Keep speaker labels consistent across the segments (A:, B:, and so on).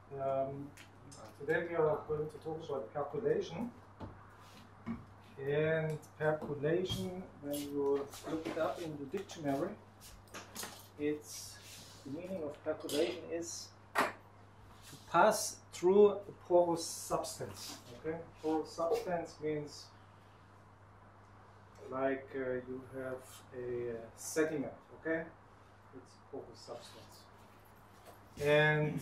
A: Today we are going to talk about calculation. And calculation, when you look it up in the dictionary, the meaning of calculation is to pass through a porous substance. Okay, porous substance means like you have a sediment. Okay, it's a porous substance. And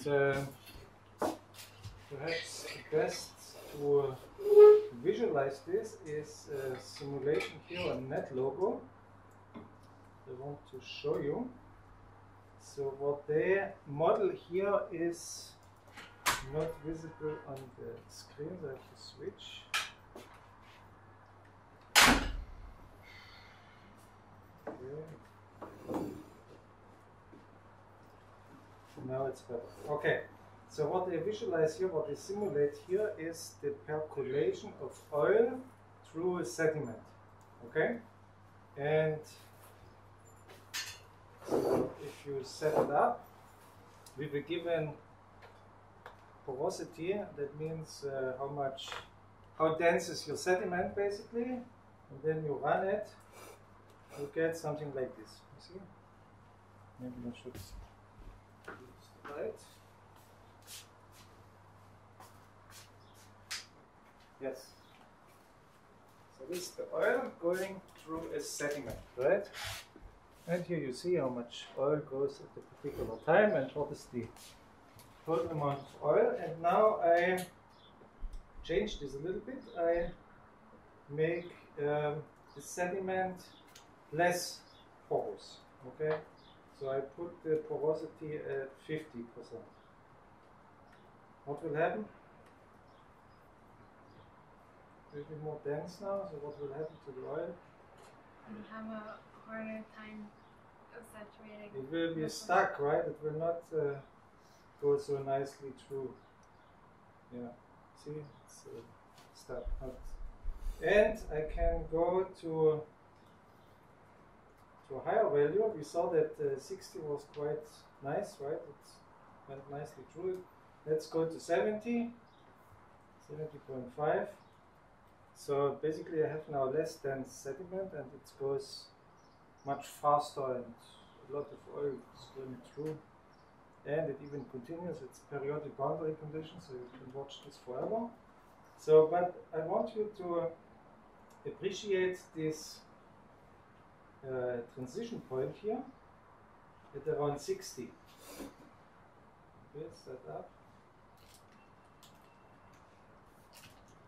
A: perhaps the best to visualize this is a simulation here on Net logo. I want to show you. So what they model here is not visible on the screen. I have to switch. Okay. Now it's better. Okay. So what they visualize here, what they simulate here is the percolation of oil through a sediment. Okay? And so if you set it up with a given porosity, that means how dense is your sediment basically, and then you run it, you get something like this. You see? Maybe I should use the light. Yes. So this is the oil going through a sediment, right? And here you see how much oil goes at a particular time and what is the total amount of oil. And now I change this a little bit. I make the sediment less porous. Okay? So I put the porosity at 50%. What will happen? It will be more dense now, so what will happen to the oil?
B: You have a harder time of saturating.
A: It will be stuck, right? It will not go so nicely through. Yeah, see, it's stuck. And I can go to a higher value. We saw that 60 was quite nice, right? It went nicely through it. Let's go to 70, 70.5. So basically I have now less dense sediment and it goes much faster and a lot of oil is going through. And it even continues, it's periodic boundary conditions, so you can watch this forever. So, but I want you to appreciate this transition point here at around 60. Okay, set up.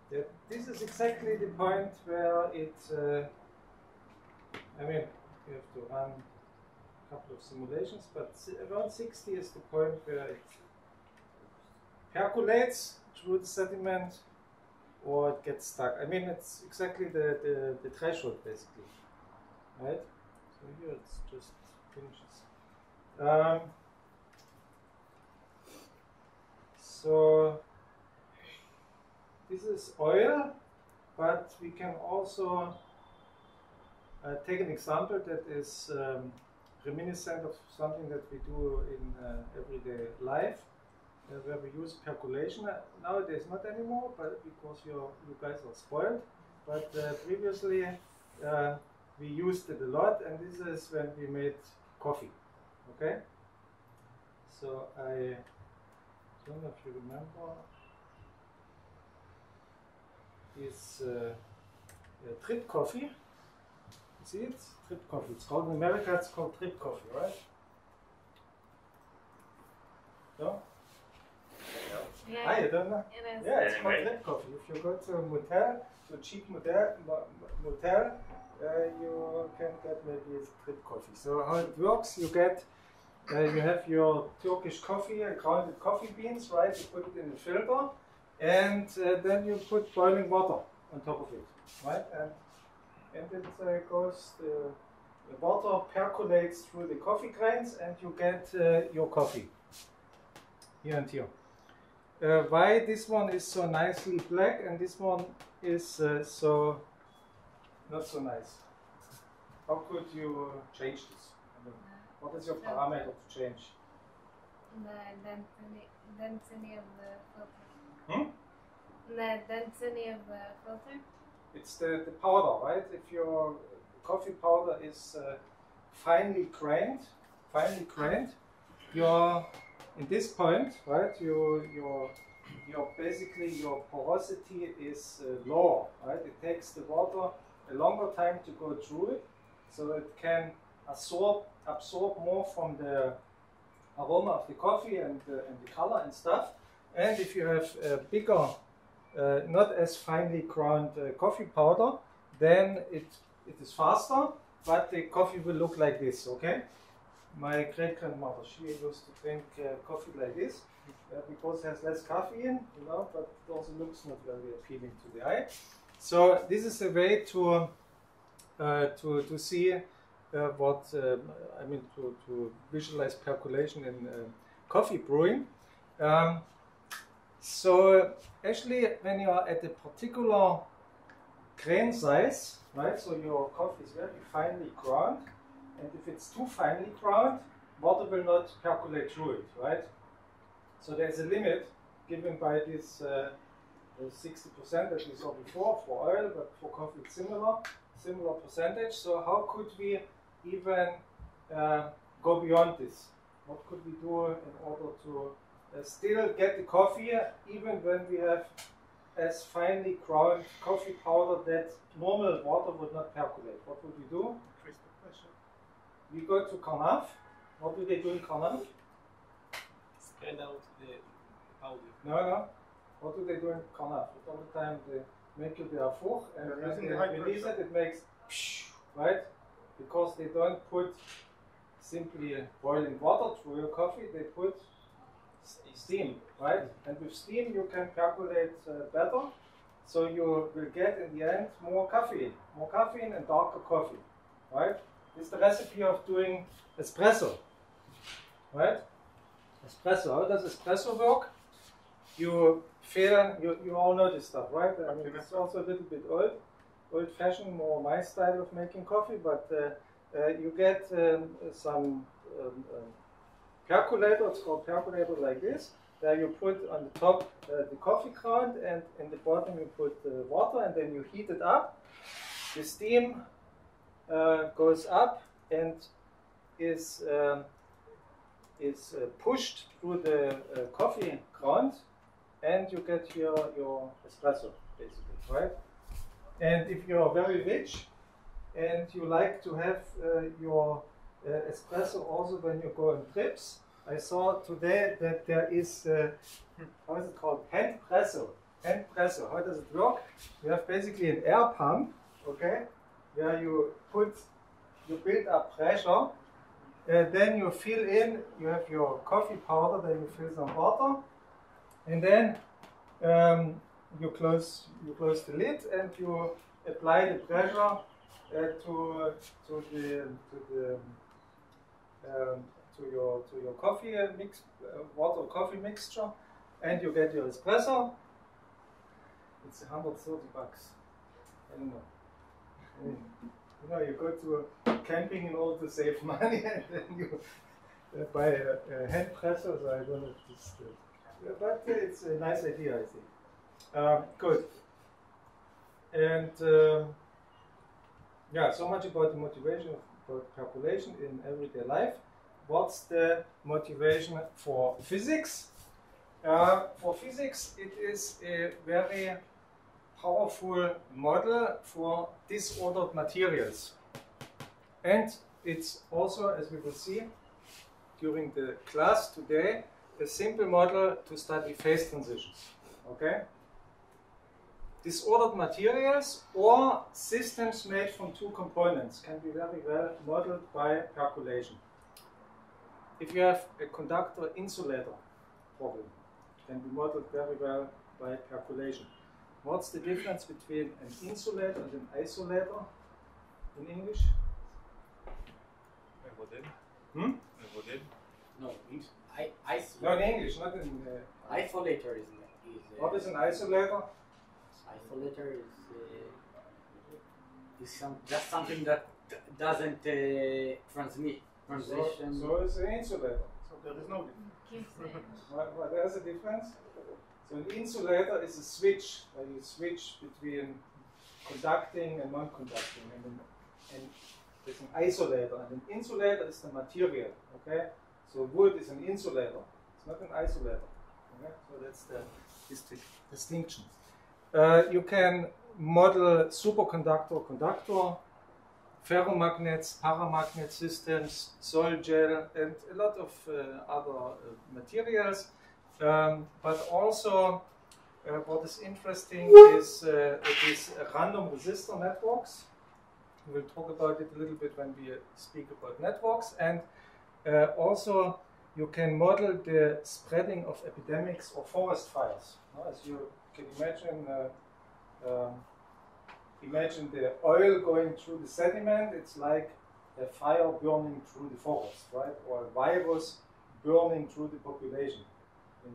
A: Yeah, this is exactly the point where it, I mean, you have to run a couple of simulations, but around 60 is the point where it percolates through the sediment or it gets stuck. I mean, it's exactly the threshold basically, right? So here it's just finishes. So this is oil, but we can also take an example that is reminiscent of something that we do in everyday life, where we use percolation. Nowadays not anymore, but because you guys are spoiled. But previously we used it a lot, and this is when we made coffee. Okay? So I don't know if you remember. Is drip coffee. You see it? Drip coffee. It's called in America, it's called drip coffee, right? No?
B: Yeah.
A: Ah, you don't know?
B: It is.
A: Yeah, it's called drip coffee. If you go to a motel, to a cheap motel, you can get maybe a drip coffee. So how it works, you get, you have your Turkish coffee, grounded coffee beans, right? You put it in the filter. And then you put boiling water on top of it, right? And it goes, the water percolates through the coffee grains and you get your coffee, here and here. Why this one is so nicely black and this one is so not so nice? How could you change this? I mean, what is your parameter to change?
B: density of the filter.
A: Hmm?
B: The density of the filter.
A: It's the powder, right? If your coffee powder is finely grained, you're in this point, right? Your basically your porosity is lower, right? It takes the water a longer time to go through it, so it can absorb more from the aroma of the coffee and the color and stuff. And if you have a bigger, not as finely ground coffee powder, then it is faster, but the coffee will look like this, okay? My great-grandmother, she used to drink coffee like this, because it has less caffeine, you know, but it also looks not very appealing to the eye. So this is a way to see what I mean to visualize percolation in coffee brewing. So actually, when you are at a particular grain size, right? So your coffee is very finely ground, and if it's too finely ground, water will not percolate through it, right? So there's a limit given by this 60% that we saw before for oil, but for coffee it's similar percentage. So how could we even go beyond this? What could we do in order to still get the coffee even when we have as finely ground coffee powder that normal water would not percolate? What would we do?
C: Increase the pressure.
A: We go to Karnaf. What do they do in Karnaf?
C: Spread out the powder.
A: No. What do they do in Karnaf? All the time they make it their fuch, and when they release it, it makes psh, right? Because they don't put simply boiling water through your coffee, they put steam, right? And with steam you can percolate better, so you will get in the end more caffeine and darker coffee, right? This is the recipe of doing espresso, right? Espresso, how does espresso work? You all know this stuff, right? I mean, it's also a little bit old-fashioned, more my style of making coffee, but you get some percolator, it's called percolator like this. There you put on the top the coffee ground, and in the bottom you put water, and then you heat it up. The steam goes up and is pushed through the coffee ground, and you get your espresso, basically, right? And if you are very rich and you like to have your espresso also when you go on trips, I saw today that there is, how is it called? Hand presso. How does it work? You have basically an air pump, okay, where you build up pressure, then you fill in, you have your coffee powder, then you fill some water, and then you close the lid and you apply the pressure to your coffee mix, water coffee mixture, and you get your espresso. It's $130. I don't know. You know, you go to camping in order to save money, and then you buy a hand presser. So I don't know if this, but it's a nice idea, I think. Good. And yeah, so much about the motivation about percolation in everyday life. What's the motivation for physics? For physics, it is a very powerful model for disordered materials. And it's also, as we will see during the class today, a simple model to study phase transitions. Okay? Disordered materials or systems made from two components can be very well modeled by percolation. If you have a conductor insulator problem, it can be modeled very well by percolation. What's the difference between an insulator and an isolator in English? Hmm?
D: No,
A: No, in English, not in.
D: Isolator is
A: What is an isolator?
D: Isolator is just something that doesn't transmit transition.
A: So it's an insulator.
C: So there is no difference.
B: Keeps it.
A: Well, there's a difference. So an insulator is a switch, where you switch between conducting and non-conducting. And it's an isolator. And an insulator is the material. Okay? So wood is an insulator. It's not an isolator. Okay? So that's the distinction. You can model superconductor, conductor, ferromagnets, paramagnet systems, soil gel, and a lot of other materials. But also, what is interesting is these random resistor networks. We'll talk about it a little bit when we speak about networks. And also, you can model the spreading of epidemics or forest fires. As you can imagine, imagine the oil going through the sediment. It's like a fire burning through the forest, right? Or a virus burning through the population, in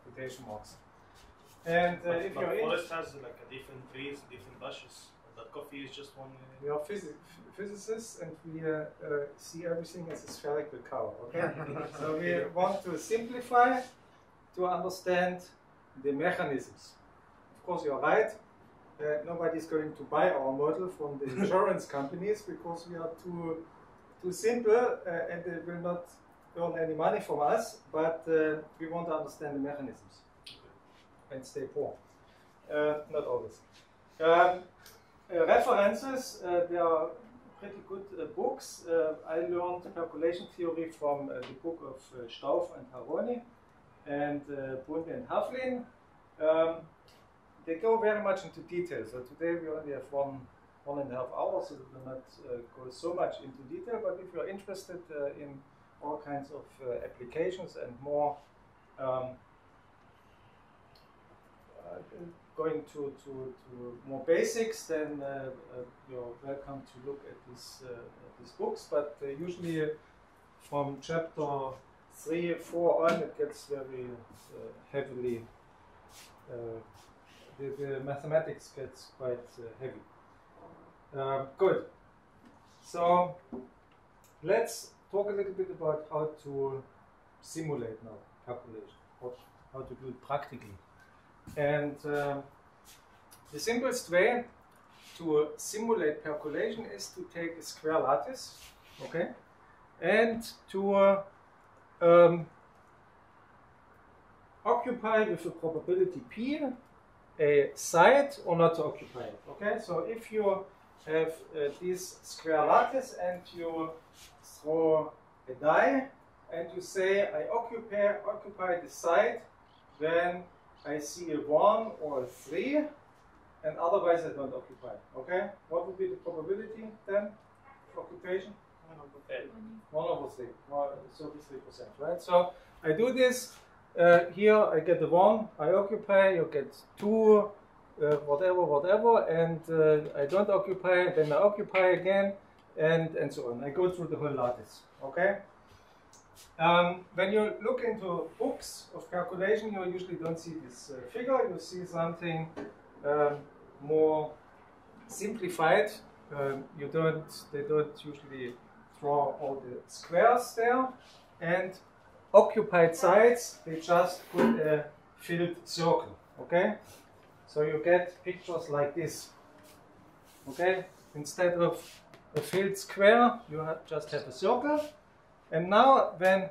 A: quotation marks. And if you're in
C: forest has like a different trees, different bushes. That coffee is just one.
A: We are physicists, and we see everything as a spherical cow. Okay, so we want to simplify to understand the mechanisms. Of course, you're right. Nobody's going to buy our model from the insurance companies because we are too simple, and they will not earn any money from us. But we want to understand the mechanisms and stay poor. Not always. References, there are pretty good books. I learned percolation theory from the book of Stauf and Roney and Bunde and Haflin. They go very much into detail. So today we only have one and a half hours, so we will not go so much into detail. But if you're interested in all kinds of applications and more going to more basics, then you're welcome to look at these books. But usually from chapter 3, 4 on, it gets very heavily. The mathematics gets quite heavy. Good. So let's talk a little bit about how to simulate now calculation, how to do it practically. And the simplest way to simulate percolation is to take a square lattice, okay, and to occupy with a probability p a site or not to occupy it. Okay, so if you have this square lattice and you throw a die and you say I occupy the site when I see a 1 or a 3, and otherwise I don't occupy. Okay, what would be the probability then of occupation? 1 over 3, so 33%, right? So I do this. Here I get the 1, I occupy, you get 2, whatever, and I don't occupy, then I occupy again, and so on. I go through the whole lattice, okay? When you look into books of calculation, you usually don't see this figure, you see something more simplified. They don't usually draw all the squares there, and occupied sites, they just put a filled circle, okay? So you get pictures like this, okay? Instead of a filled square, you just have a circle. And now, when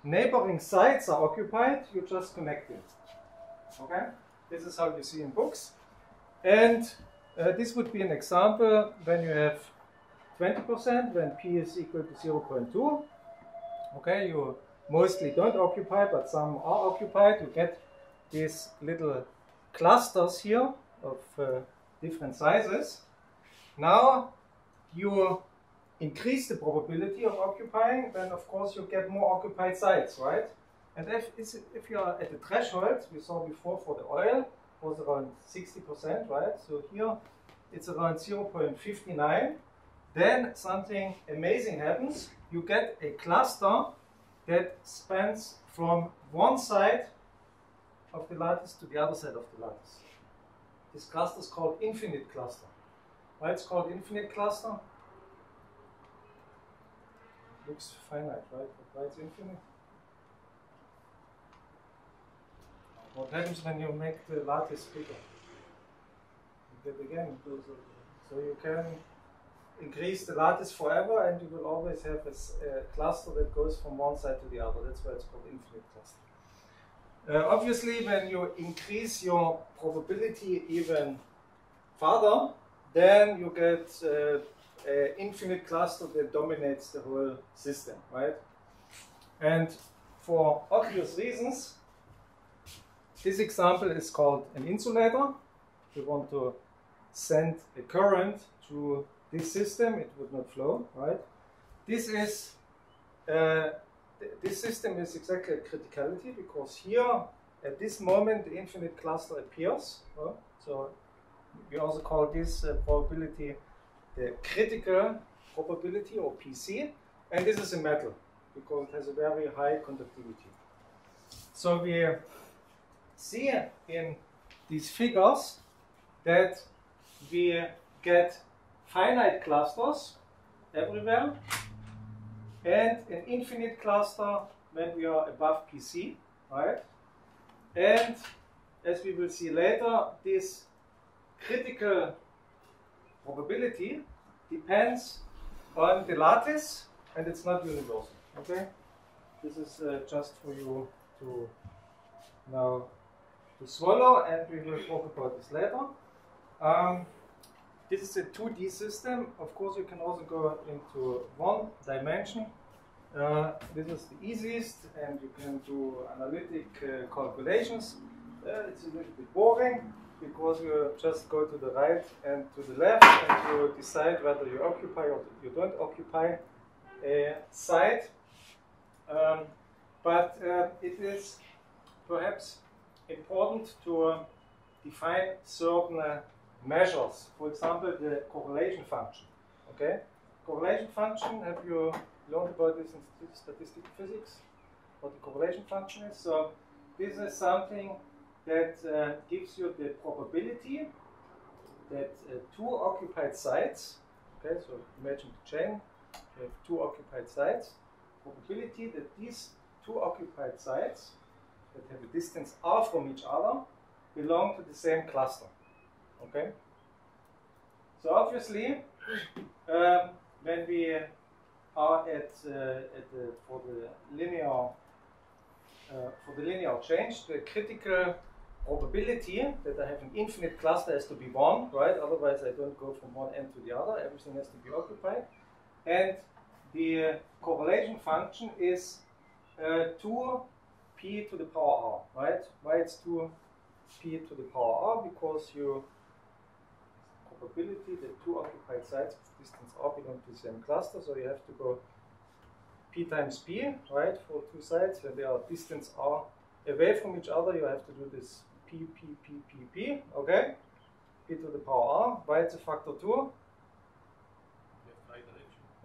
A: neighboring sites are occupied, you just connect it, okay? This is how you see in books. And this would be an example when you have 20%, when p is equal to 0.2, okay? You mostly don't occupy, but some are occupied. You get these little clusters here of different sizes. Now you increase the probability of occupying, then of course you get more occupied sites, right? And if you are at the threshold, we saw before for the oil, was around 60%, right? So here it's around 0.59. Then something amazing happens. You get a cluster that spans from one side of the lattice to the other side of the lattice. This cluster is called infinite cluster. Why it's called infinite cluster? Looks finite, right? But why it's infinite? What happens when you make the lattice bigger? That again goes over. So you can increase the lattice forever, and you will always have a cluster that goes from one side to the other. That's why it's called infinite cluster. Obviously, when you increase your probability even further, then you get an infinite cluster that dominates the whole system, right? And for obvious reasons, this example is called an insulator. If you want to send a current through this system, it would not flow, right? This system is exactly a criticality, because here, at this moment, the infinite cluster appears. So we also call this probability the critical probability, or PC. And this is a metal, because it has a very high conductivity. So we see in these figures that we get finite clusters everywhere, and an infinite cluster when we are above PC, right? And as we will see later, this critical probability depends on the lattice, and it's not universal, okay? This is just for you to now to swallow, and we will talk about this later. This is a 2D system. Of course, you can also go into one dimension. This is the easiest, and you can do analytic calculations. It's a little bit boring, because you just go to the right and to the left, and you decide whether you occupy or you don't occupy a site. But it is perhaps important to define certain measures. For example, the correlation function. Okay, correlation function. Have you learned about this in statistical physics? What the correlation function is? So this is something that gives you the probability that two occupied sites. Okay, so imagine the chain. You have two occupied sites. Probability that these two occupied sites that have a distance r from each other belong to the same cluster. Okay. So obviously, when we are for the linear change, the critical probability that I have an infinite cluster has to be 1, right? Otherwise, I don't go from one end to the other. Everything has to be occupied, and the correlation function is 2p to the power r, right? Why it's 2p to the power r? Because you probability that two occupied sites with distance r belong to the same cluster, so you have to go p times p, right? For two sides, when they are distance r away from each other, you have to do this p, okay? P to the power r. Why it's a factor 2?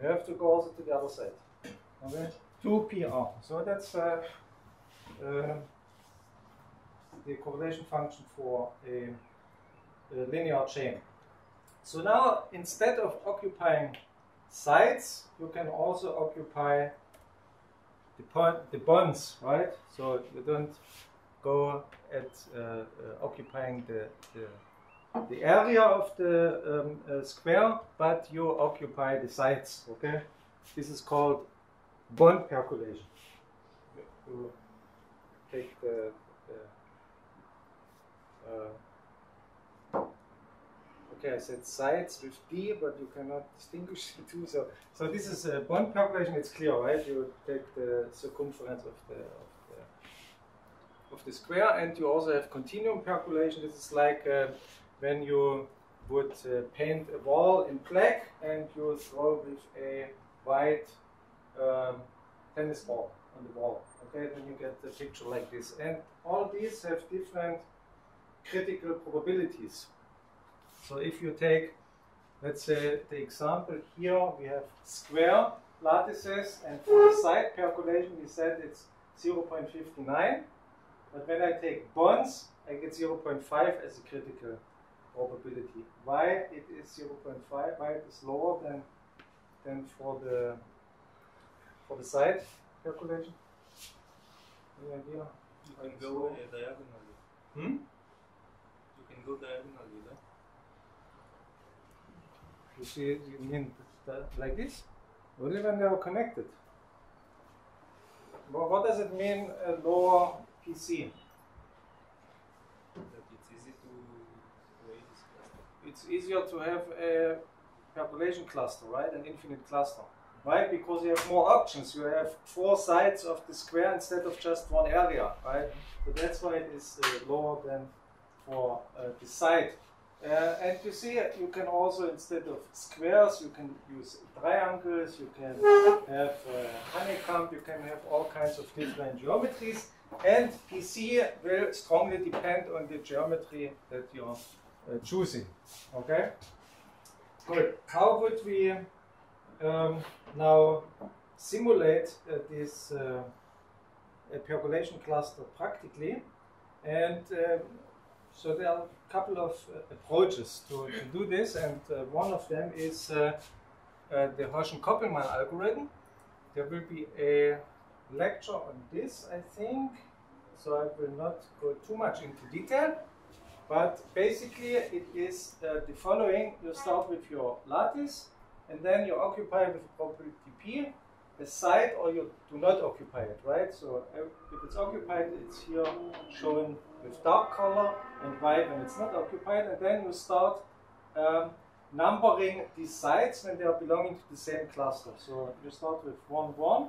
A: You have to go also to the other side. Okay, 2pr. So that's the correlation function for a linear chain. So now, instead of occupying sides, you can also occupy the bonds, right? So you don't go at occupying the area of the square, but you occupy the sides. Okay, this is called bond percolation. You take okay, I said sides with D, but you cannot distinguish the two. So this is a bond percolation. It's clear, right? You take the circumference of the square, and you also have continuum percolation. This is like when you would paint a wall in black, and you throw with a white tennis ball on the wall. Okay, then you get a picture like this. And all these have different critical probabilities. So if you take, let's say, the example here, we have square lattices, and for the side percolation, we said it's 0.59. But when I take bonds, I get 0.5 as a critical probability. Why it is 0.5? Why it is lower than for the side percolation? Any idea?
C: You can go diagonally.
A: Hmm?
C: You can go diagonally, right?
A: You see, you mean like this? Only when they are connected. Well, what does it mean, lower PC?
C: That it's easy to create this cluster.
A: It's easier to have a population cluster, right? An infinite cluster. Why? Because you have more options. You have 4 sides of the square instead of just one area, right? So that's why it is lower than for the side. And you see, you can also, instead of squares, you can use triangles, you can have honeycomb, you can have all kinds of different geometries. And PC will strongly depend on the geometry that you're choosing. Okay? Good. How would we now simulate this population cluster practically? And so there are a couple of approaches to do this, and one of them is the Herschen-Koppelmann algorithm. There will be a lecture on this, I think, so I will not go too much into detail, but basically it is the following. You start with your lattice, and then you occupy with probability P a side, or you do not occupy it, right? So if it's occupied, it's here shown with dark color, and white when it's not occupied, and then you start numbering these sides when they are belonging to the same cluster. So you start with 1, 1,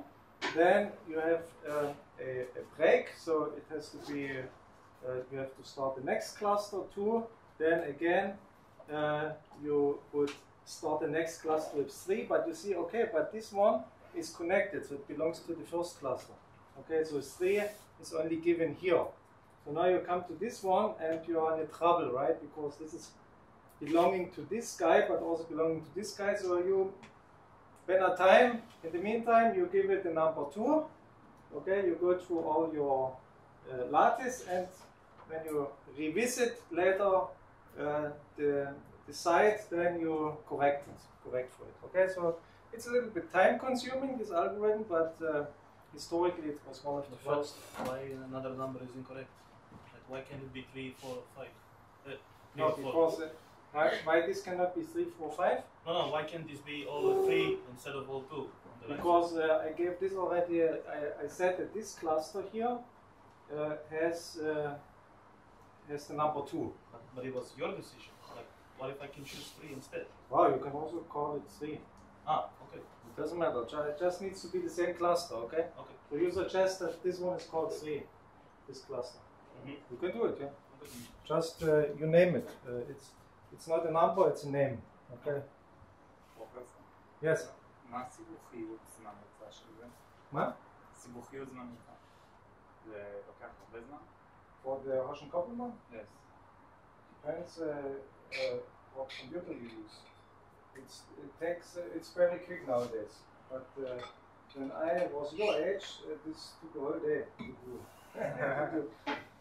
A: then you have a break, so it has to be, you have to start the next cluster, 2, then again you would start the next cluster with 3, but you see, okay, but this one is connected, so it belongs to the first cluster. Okay, so 3 is only given here. So now you come to this one and you are in trouble, right? Because this is belonging to this guy, but also belonging to this guy. So you spend a time, in the meantime, you give it the number 2. Okay, you go through all your lattice, and when you revisit later the site, then you correct for it. Okay, so it's a little bit time consuming, this algorithm, but historically it was one of the first.
C: Why another number is incorrect? Like, why can't it be 3, 4, 5?
A: No, because why this cannot be 3, 4, 5?
C: No, why can't this be all 3 instead of all 2?
A: Because I gave this already. I said that this cluster here has the number 2.
C: But it was your decision. Like, what if I can choose 3 instead?
A: Wow, you can also call it 3.
C: Ah, okay.
A: It doesn't matter. It just needs to be the same cluster, okay?
C: Okay.
A: So you suggest that this one is called 3, this cluster.
C: Mm-hmm.
A: You can do it, yeah?
C: Okay.
A: Just you name it. It's not a number, it's a name, okay?
E: פרופסור,
A: Yes.
E: מה הסיבוכיות זמן ממוצע של זה?
A: מה?
E: סיבוכיות זמן ממוצע. זה לוקח הרבה זמן?
A: For the Herschen-Koppelmann?
E: Yes.
A: Depends what computer you use. It's very quick nowadays. But when I was your age, this took a whole day to do.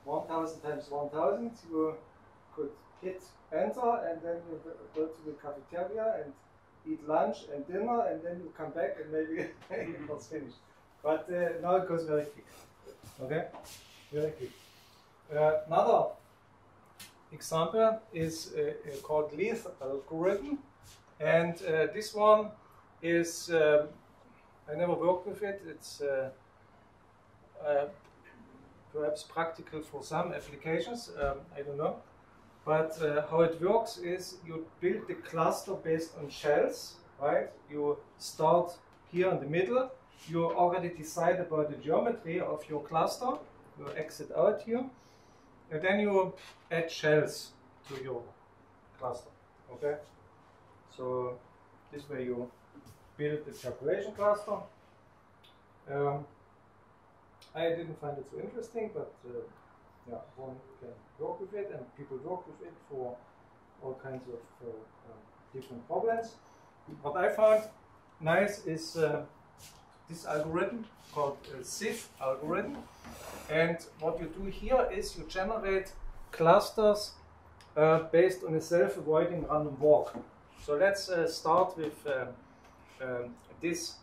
A: 1,000 times 1,000, you could hit enter, and then you go to the cafeteria and eat lunch and dinner, and then you come back and maybe it was finished. But now it goes very quick. Okay? Very quick. Another example is called Leith algorithm, and this one is, I never worked with it. It's perhaps practical for some applications, I don't know. But how it works is you build the cluster based on shells, right? You start here in the middle. You already decide about the geometry of your cluster. You exit out here. And then you add shells to your cluster, okay? So this way you build the calculation cluster. I didn't find it so interesting, but yeah, one can work with it, and people work with it for all kinds of different problems. What I found nice is this algorithm called SIF algorithm, and what you do here is you generate clusters based on a self-avoiding random walk. So let's start with this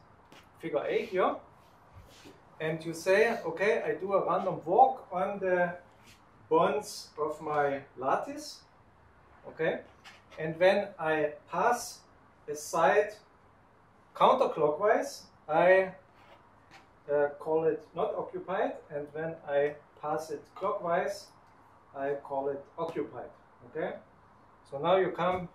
A: figure A here. And you say, okay, I do a random walk on the bonds of my lattice, okay? And when I pass a side counterclockwise, I call it not occupied, and when I pass it clockwise, I call it occupied, okay? So now you come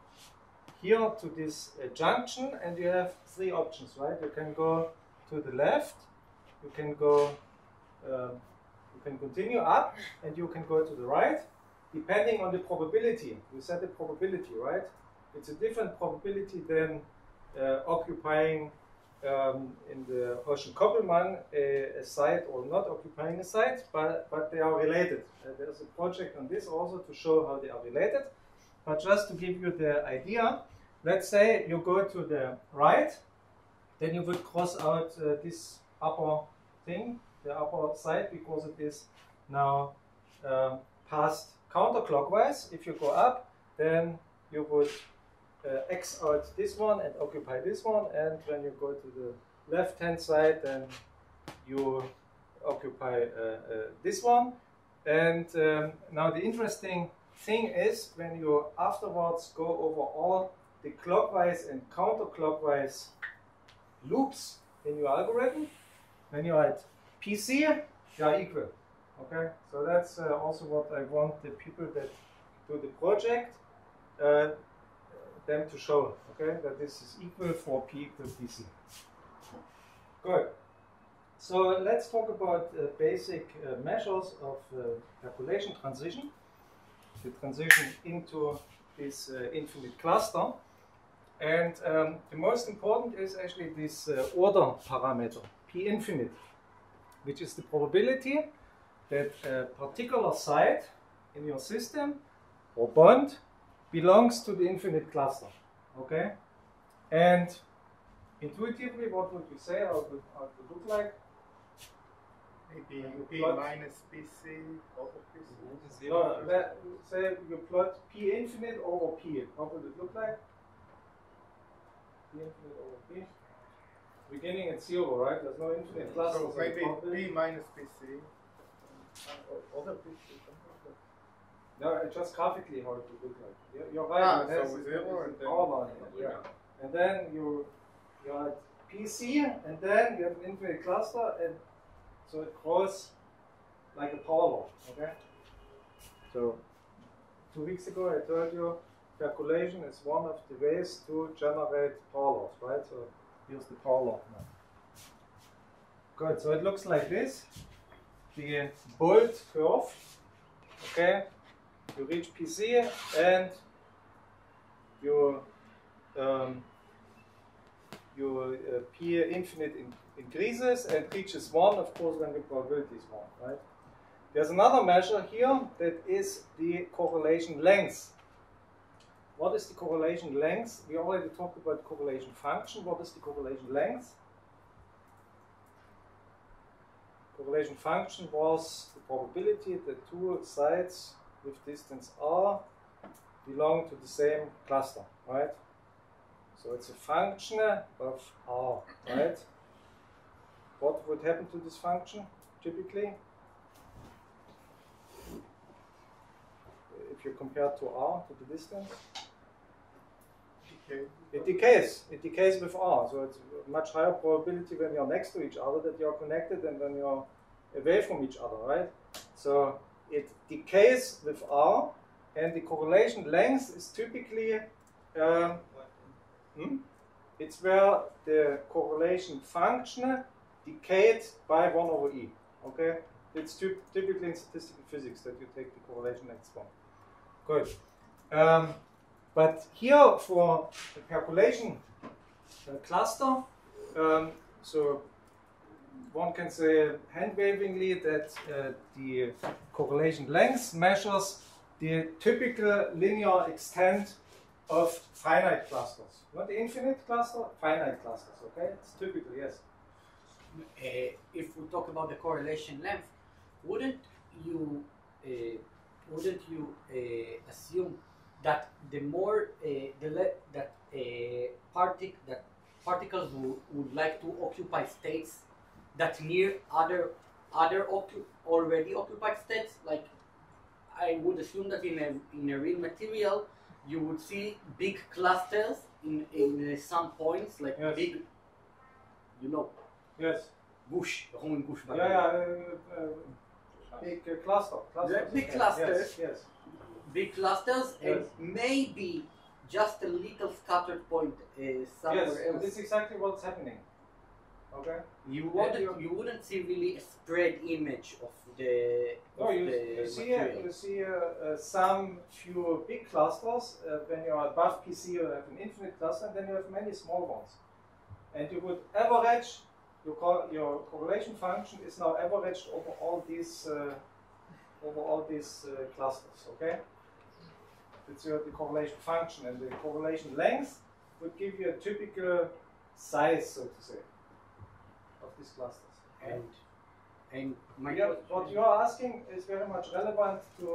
A: here to this junction, and you have three options, right? You can go to the left, you can go, you can continue up, and you can go to the right, depending on the probability. You set the probability, right? It's a different probability than occupying in the Ocean Koppelmann a site or not occupying a site, but they are related. There's a project on this also to show how they are related. But just to give you the idea, let's say you go to the right, then you would cross out this upper thing, the upper side, because it is now passed counterclockwise. If you go up, then you would X out this one and occupy this one, and when you go to the left hand side, then you occupy this one. And now the interesting thing is, when you afterwards go over all the clockwise and counterclockwise loops in your algorithm, when you're at PC, they are equal. Okay, so that's also what I want the people that do the project them to show. Okay, that this is equal for P equal PC. Good. So let's talk about basic measures of calculation transition. The transition into this infinite cluster. And the most important is actually this order parameter, P infinite, which is the probability that a particular site in your system or bond belongs to the infinite cluster. Okay? And intuitively, what would you say? How it would look like?
F: Maybe P minus PC over PC.
A: No, say you plot P infinite over P. How would it look like? P infinite over P. Beginning at 0, right? There's no infinite cluster.
F: So maybe P minus PC over PC.
A: No, just graphically how it would look like. You're right.
F: So 0 and then
A: power line. Yeah. And then you're at PC, and then you have an infinite cluster, and so it grows like a power law. Okay. So 2 weeks ago I told you calculation is one of the ways to generate power laws, right? So here's the power law now. Good. So it looks like this. The bolt curve. Okay. You reach PC and your P infinite increases and reaches 1, of course, when the probability is 1, right? There's another measure here that is the correlation length. What is the correlation length? We already talked about correlation function. What is the correlation length? Correlation function was the probability that two sides with distance r belong to the same cluster, right? So it's a function of r, right? What would happen to this function typically? If you compare to r, to the distance? It decays. It decays with r. So it's a much higher probability when you're next to each other that you're connected than when you're away from each other, right? So it decays with r, and the correlation length is typically it's where the correlation function decayed by 1 over e. Okay, it's typically in statistical physics that you take the correlation length one. Good. But here for the calculation cluster, so one can say hand-wavingly that the correlation length measures the typical linear extent of finite clusters. Not the infinite cluster, finite clusters, okay? It's typical, yes.
D: If we talk about the correlation length, wouldn't you assume that the more particles would like to occupy states that near other already occupied states, like I would assume that in a real material, you would see big clusters in some points, like
A: Yes.
D: big, you know,
A: Yes.
D: bush. Bush.
A: Yeah, big cluster.
D: Big
A: okay.
D: clusters.
A: Yes.
D: Big clusters, and
A: Yes.
D: maybe just a little scattered point somewhere
A: Yes.
D: else.
A: This is exactly what's happening. Okay.
D: You
A: you-
D: wouldn't see really a spread image of the
A: No,
D: of
A: you
D: the
A: see
D: material.
A: you see some few big clusters. When you are above PC, you have an infinite cluster, and then you have many small ones. And you would average. Your correlation function is now averaged over all these clusters. Okay. It's the correlation function, and the correlation length would give you a typical size, so to say, of these clusters.
D: And my
A: What you are asking is very much relevant to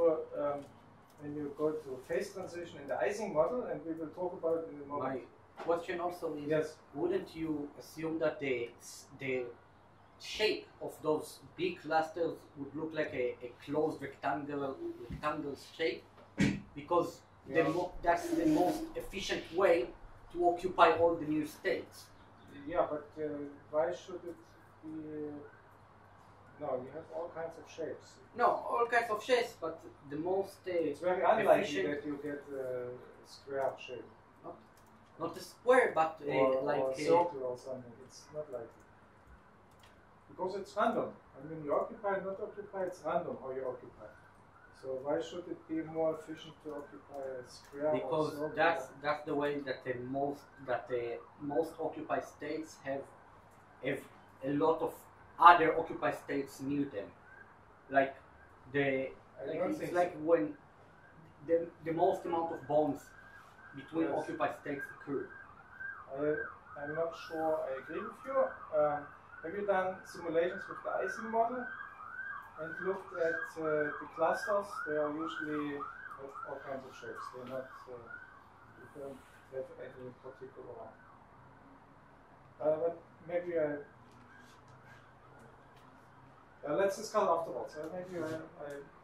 A: when you go to phase transition in the Ising model, and we will talk about it in a moment.
D: my question also is,
A: Yes.
D: wouldn't you assume that the shape of those big clusters would look like a closed rectangle shape? Because
A: Yeah.
D: that's the most efficient way to occupy all the new states.
A: Yeah, but why should it be? No, you have all kinds of shapes.
D: No, all kinds of shapes, but the most
A: It's very unlikely
D: efficient,
A: that you get a square shape
D: not a square, but
A: or
D: like
A: a circle or something. It's not likely because it's random. I mean, you occupy, not occupy. It's random how you occupy. So why should it be more efficient to occupy a square?
D: because
A: or circle?
D: that's the way that the most occupied states have a lot of other occupied states near them, like
A: I don't
D: it's
A: think
D: like when the most amount of bonds between
A: Yes.
D: occupied states occur.
A: I'm not sure I agree with you. Have you done simulations with the Ising model and looked at the clusters? They are usually have all kinds of shapes. They're not, you don't have any particular one. But maybe let's discuss afterwards. Maybe I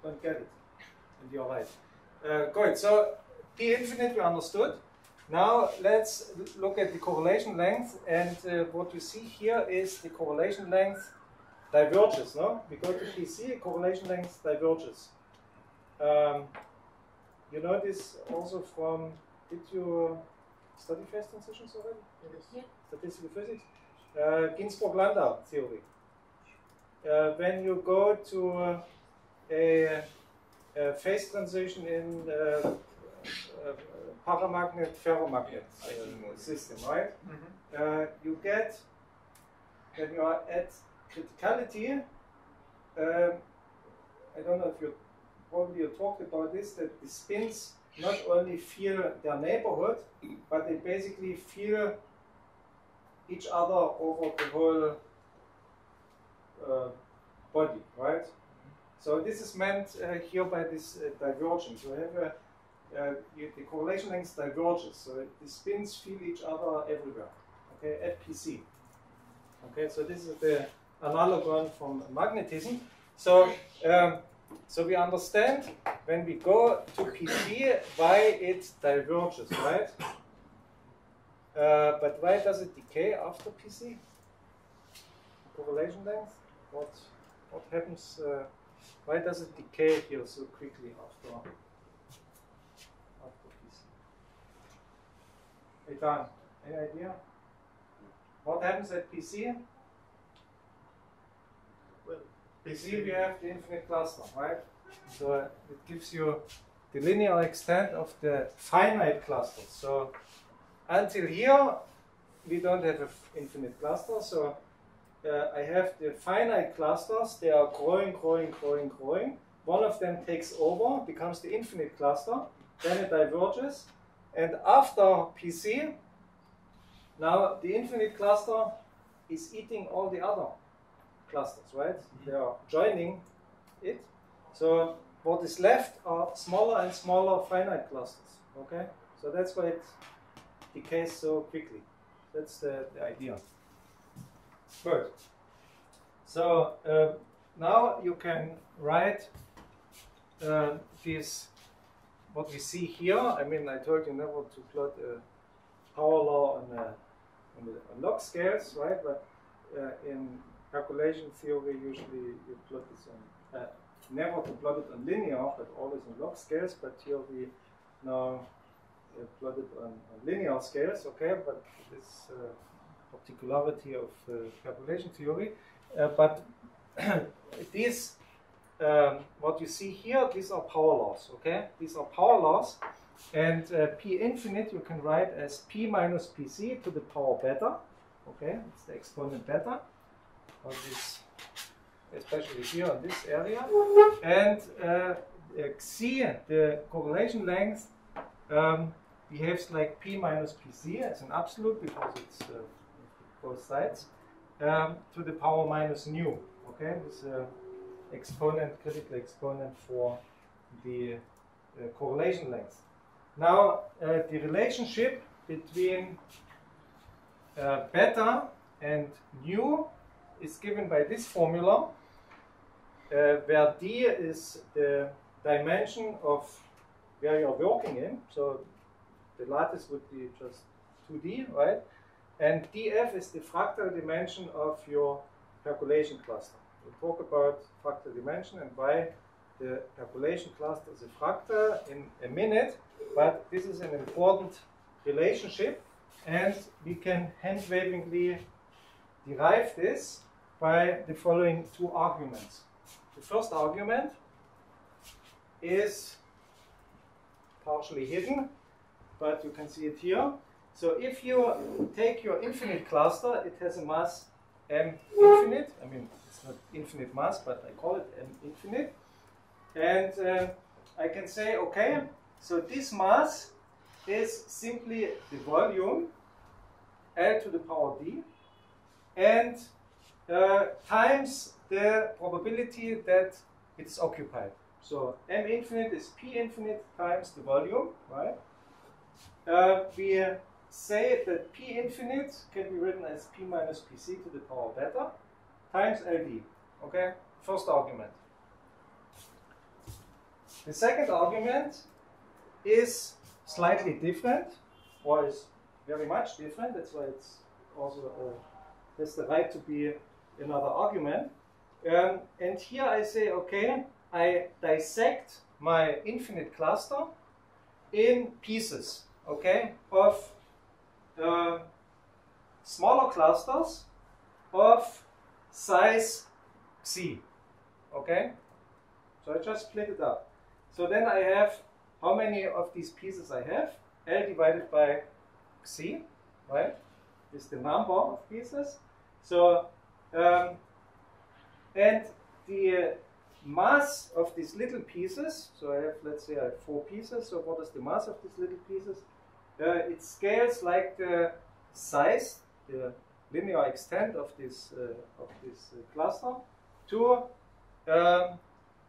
A: don't get it, and you're right. Good. So P infinite we understood. Now let's look at the correlation length, and what you see here is the correlation length diverges. No, we go to PC, correlation length diverges. You know this also from, did you study phase transitions already?
B: Yeah.
A: Statistical physics. Ginzburg-Landau theory. When you go to a phase transition in paramagnet-ferromagnet system, right? You get, when you are at criticality, I don't know if you probably talked about this, that the spins not only feel their neighborhood, but they basically feel each other over the whole body, right? So this is meant here by this divergence. You have the correlation length diverges, so the spins feel each other everywhere. Okay, at PC. Okay, so this is the analogon from magnetism. So so we understand when we go to PC why it diverges, right? But why does it decay after PC? Correlation length? What happens? Why does it decay here so quickly after PC? Hey Dan, any idea? What happens at PC?
F: Well,
A: PC we have the infinite cluster, right? So it gives you the linear extent of the finite cluster. So until here we don't have an infinite cluster. So I have the finite clusters. They are growing. One of them takes over, becomes the infinite cluster. Then it diverges. And after PC, now the infinite cluster is eating all the other clusters, right? They are joining it. So what is left are smaller and smaller finite clusters. Okay? So that's why it decays so quickly. That's the idea. Good. So now you can write this, what we see here, I mean, I told you never to plot a power law on log scales, right? But in calculation theory, usually you plot this on, never to plot it on linear, but always on log scales. But here we now plot it on linear scales, okay? But this particularity of calculation theory. But these, what you see here, these are power laws, okay? These are power laws, and P infinite you can write as P minus Pc to the power beta, okay? It's the exponent beta, or this, especially here in this area, and Xc, the correlation length, behaves like P minus Pc as an absolute because it's both sides, to the power minus nu, okay? This exponent, critical exponent for the correlation length. Now, the relationship between beta and nu is given by this formula, where d is the dimension of where you're working in. So the lattice would be just 2d, right? And df is the fractal dimension of your calculation cluster. We'll talk about fractal dimension and why the calculation cluster is a fractal in a minute, but this is an important relationship, and we can hand-wavingly derive this by the following two arguments. The first argument is partially hidden, but you can see it here. So if you take your infinite cluster, it has a mass m infinite. I mean, it's not infinite mass, but I call it m infinite. And I can say, okay, so this mass is simply the volume, L to the power d, and times the probability that it's occupied. So m infinite is p infinite times the volume, right? We say that p infinite can be written as p minus pc to the power beta times ld, okay? First argument. The second argument is slightly different, or is very much different. That's why it's also has the right to be another argument. And here I say, okay, I dissect my infinite cluster in pieces, okay, of smaller clusters of size xi, okay? So I just split it up. So then I have how many of these pieces I have? L divided by xi, right? Is the number of pieces. So, and the mass of these little pieces, so I have, let's say I have 4 pieces, so what is the mass of these little pieces? It scales like the size, the linear extent of this cluster to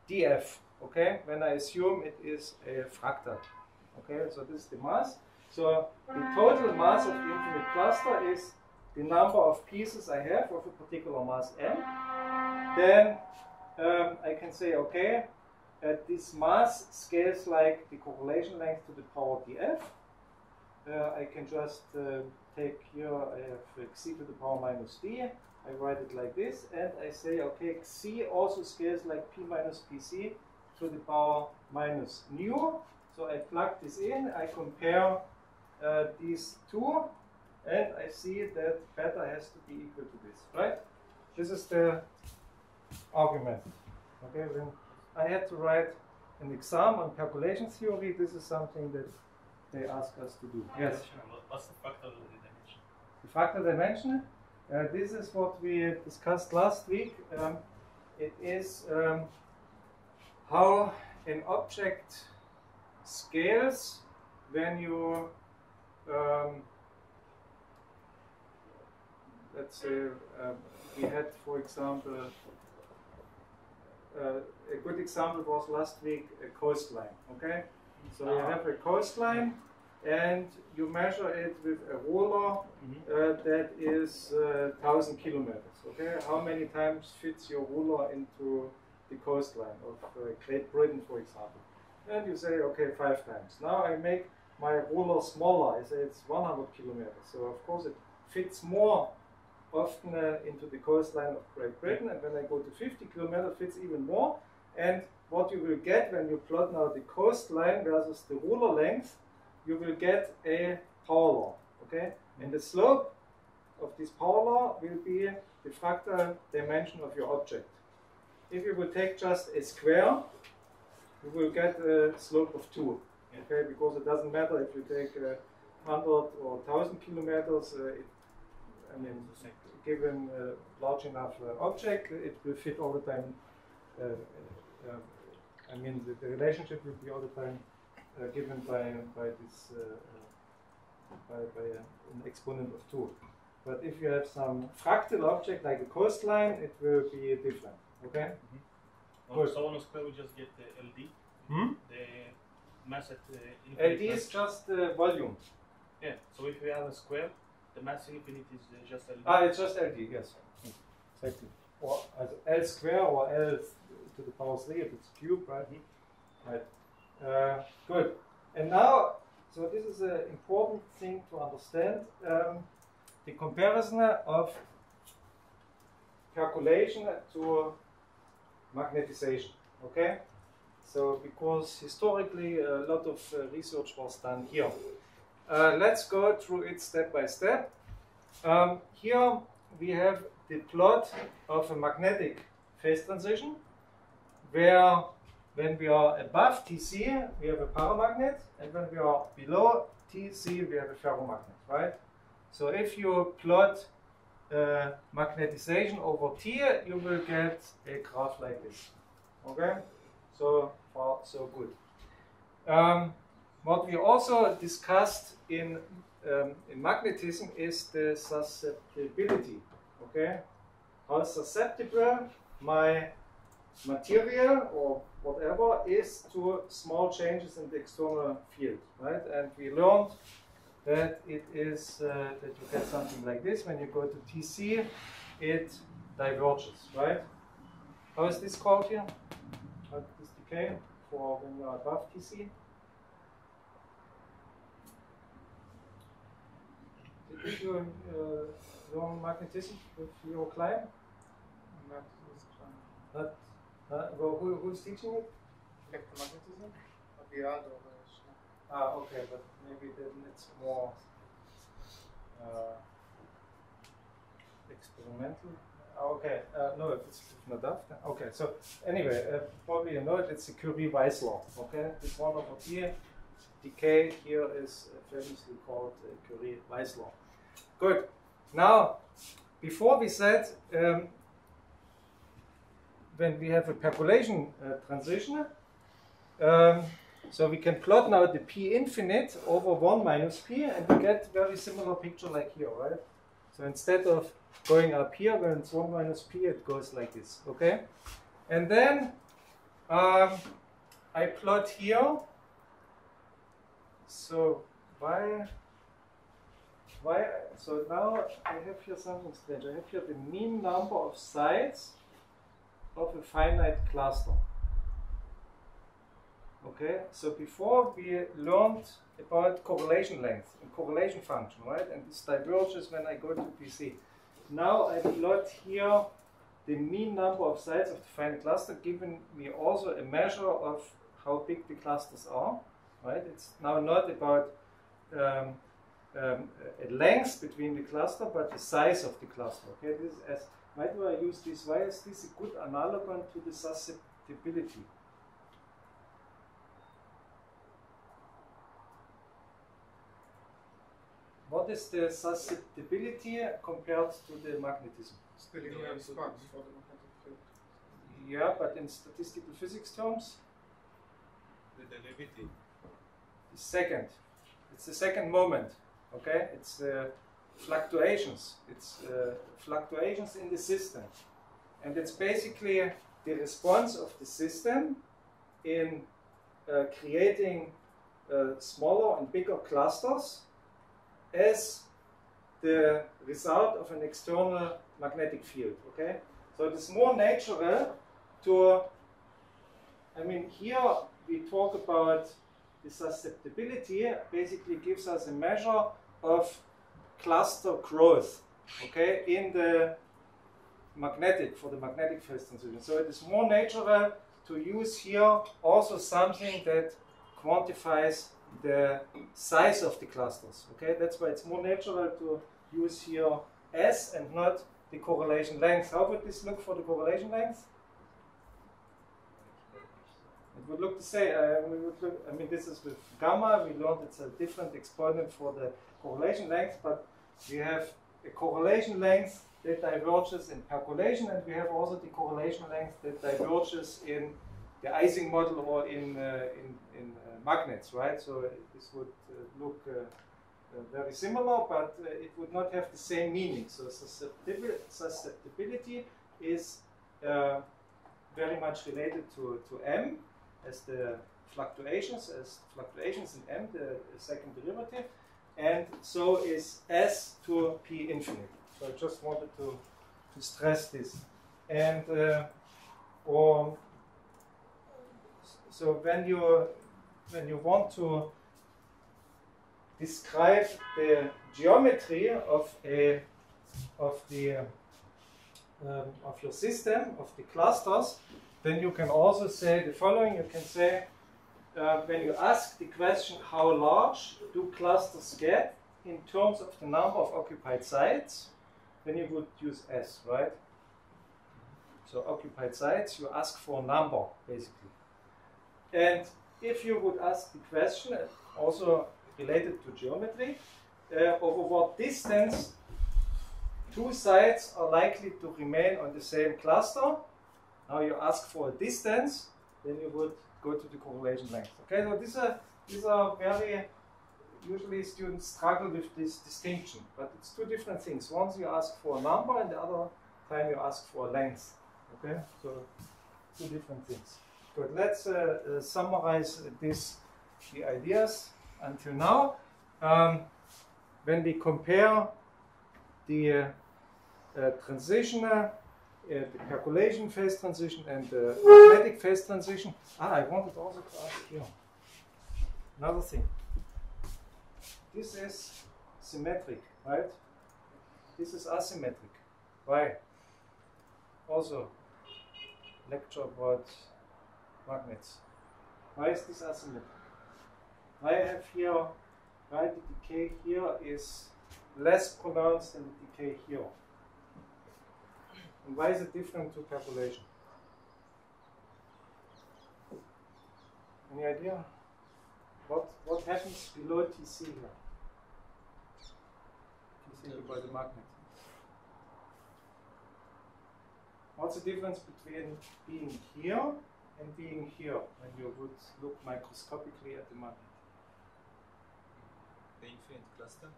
A: df, okay, when I assume it is a fractal. Okay, so this is the mass. So the total mass of the infinite cluster is the number of pieces I have of a particular mass m. Then I can say, okay, this mass scales like the correlation length to the power df. I can just take here, I have xi to the power minus d. I write it like this, and I say, okay, xi also scales like p minus pc to the power minus nu. So I plug this in, I compare these two, and I see that beta has to be equal to this, right? This is the argument. Okay, then I had to write an exam on calculation theory. This is something that they ask us to do. Yes?
C: What's the fractal dimension?
A: The fractal dimension, this is what we discussed last week. It is how an object scales when you, let's say, we had, for example, a good example was last week a coastline, okay? So you have a coastline and you measure it with a ruler that is 1,000 kilometers, okay? How many times fits your ruler into the coastline of Great Britain, for example. And you say, okay, 5 times. Now I make my ruler smaller. I say it's 100 kilometers. So of course it fits more often into the coastline of Great Britain. And when I go to 50 kilometers, it fits even more. And what you will get when you plot now the coastline versus the ruler length, you will get a power law. Okay? And the slope of this power law will be the fractal dimension of your object. If you will take just a square, you will get a slope of 2. Okay, because it doesn't matter if you take 100 or 1,000 kilometers. I mean, given a large enough object, it will fit all the time. I mean, the relationship will be all the time given by this by an exponent of 2. But if you have some fractal object like a coastline, it will be different. Okay.
C: Mm-hmm. So on a square we just get the LD.
A: Hmm?
C: The mass at infinite.
A: LD is just volume.
C: Yeah. So if we have a square, the mass infinite is just LD.
A: Ah, it's just LD. Yes. Exactly. Or as L square or L to the power 3 if it's cube, right? Right. Good. And now, so this is an important thing to understand. The comparison of calculation to magnetization. Okay? So, because historically a lot of research was done here. Let's go through it step by step. Here we have the plot of a magnetic phase transition, where when we are above TC, we have a paramagnet, and when we are below TC, we have a ferromagnet, right? So if you plot magnetization over T, you will get a graph like this. Okay? So far, so good. What we also discussed in magnetism is the susceptibility. Okay? How susceptible my material or whatever is to small changes in the external field, right? And we learned that it is that you get something like this. When you go to TC, it diverges, right? How is this called here? How is this decay for when you are above TC? Did you learn magnetism with your client? Well, who's teaching it?
F: Electromagnetism? Aviad or
A: Ah, okay, but maybe then it's more experimental. Okay, no, it's not that. Okay, so anyway, probably you know it, it's the Curie-Weiss law. Okay, this one over here, decay here is famously called Curie-Weiss law. Good. Now, before we said, when we have a percolation transition, so we can plot now the P infinite over 1 minus P, and we get very similar picture like here, right? So instead of going up here, when it's 1 minus P, it goes like this, okay? And then I plot here, so so now I have here something strange. I have here the mean number of sides of a finite cluster. Okay, so before we learned about correlation length and correlation function, right? And this diverges when I go to PC. Now I plot here the mean number of sides of the finite cluster, giving me also a measure of how big the clusters are, right? It's now not about a length between the cluster, but the size of the cluster. Okay, this is as why do I use this? Why is this a good analogon to the susceptibility? What is the susceptibility compared to the magnetism?
F: It's the linear response for the magnetic field.
A: Yeah, but in statistical physics terms?
C: The derivative.
A: The second. It's the second moment. Okay? It's fluctuations. It's fluctuations in the system. And it's basically the response of the system in creating smaller and bigger clusters as the result of an external magnetic field. Okay, so it is more natural to I mean, here we talk about the susceptibility, basically gives us a measure of cluster growth, okay, in the magnetic, for the magnetic phase transition. So it is more natural to use here also something that quantifies the size of the clusters, okay? That's why it's more natural to use here S and not the correlation length. How would this look for the correlation length? It would look the same. I mean, this is with gamma. We learned it's a different exponent for the correlation length, but we have a correlation length that diverges in percolation, and we have also the correlation length that diverges in the Ising model or in magnets, right? So this would look very similar, but it would not have the same meaning. So susceptibility is very much related to M as the fluctuations in M, the second derivative, and so is S to P infinite. So I just wanted to stress this. And so when you want to describe the geometry of your system, of the clusters, then you can also say the following. You can say, when you ask the question, how large do clusters get in terms of the number of occupied sites, then you would use S, right? So occupied sites, you ask for a number, basically. And if you would ask the question, also related to geometry, over what distance two sites are likely to remain on the same cluster, now you ask for a distance, then you would go to the correlation length. Okay, so these are very, usually students struggle with this distinction, but it's two different things. Once you ask for a number, and the other time you ask for a length. Okay, so two different things. Good, let's summarize the ideas until now. When we compare the transition, the percolation phase transition and the magnetic phase transition. I wanted also to ask you another thing. This is symmetric, right? This is asymmetric. Why? Also, lecture about magnets. Why is this asymmetric? Why the decay here is less pronounced than the decay here? And why is it different to percolation? Any idea? What happens below TC here? You think about the magnet. What's the difference between being here and being here when you would look microscopically at the magnet?
G: The infinite cluster?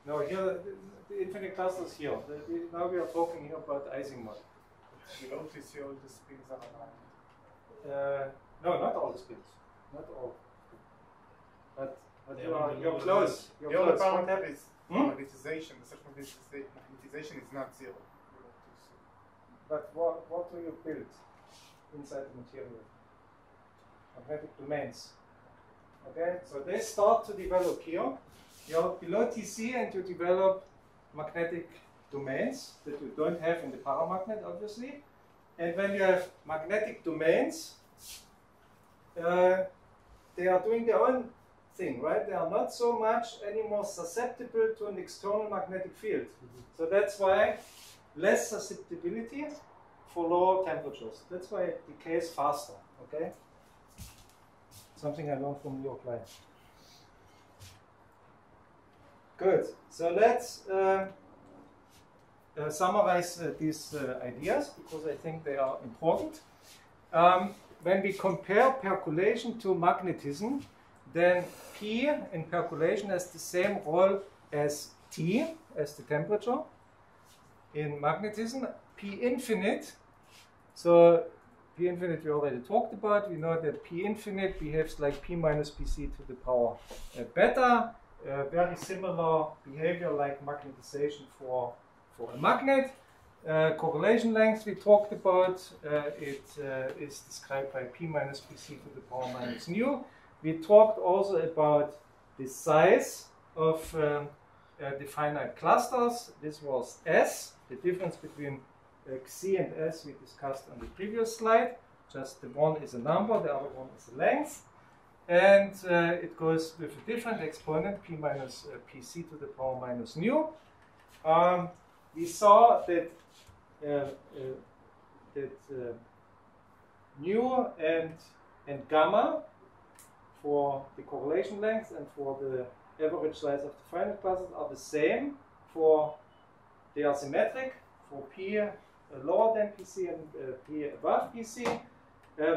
A: No, here the infinite cluster is here. Now we are talking here about the Ising model.
F: Below TC all the spins are aligned.
A: No, not all the spins. Not all. But
C: Yeah,
A: you're close.
F: The
A: You're
F: only
A: close. What
F: parameter
A: happens?
F: is magnetization. The second magnetization is not zero. Below TC.
A: But what do you build inside the material? Magnetic domains. Okay, so they start to develop here. You're below TC and you develop magnetic domains that you don't have in the paramagnet, obviously. And when you have magnetic domains, they are doing their own thing, right? They are not so much anymore susceptible to an external magnetic field. So that's why less susceptibility for lower temperatures. That's why it decays faster, okay? Something I learned from your client. Good. So let's summarize these ideas because I think they are important. When we compare percolation to magnetism, then P in percolation has the same role as T, as the temperature. In magnetism, P infinite. So P infinite we already talked about. We know that P infinite behaves like P minus Pc to the power beta. Very similar behavior like magnetization for a magnet. correlation length we talked about, it is described by p minus pc to the power minus nu. We talked also about the size of the finite clusters. This was S. The difference between Xc and S we discussed on the previous slide. Just the one is a number, the other one is a length. And it goes with a different exponent, p minus pc to the power minus nu. We saw that nu and gamma for the correlation length and for the average size of the finite clusters are the same. They are symmetric for p lower than pc and p above pc.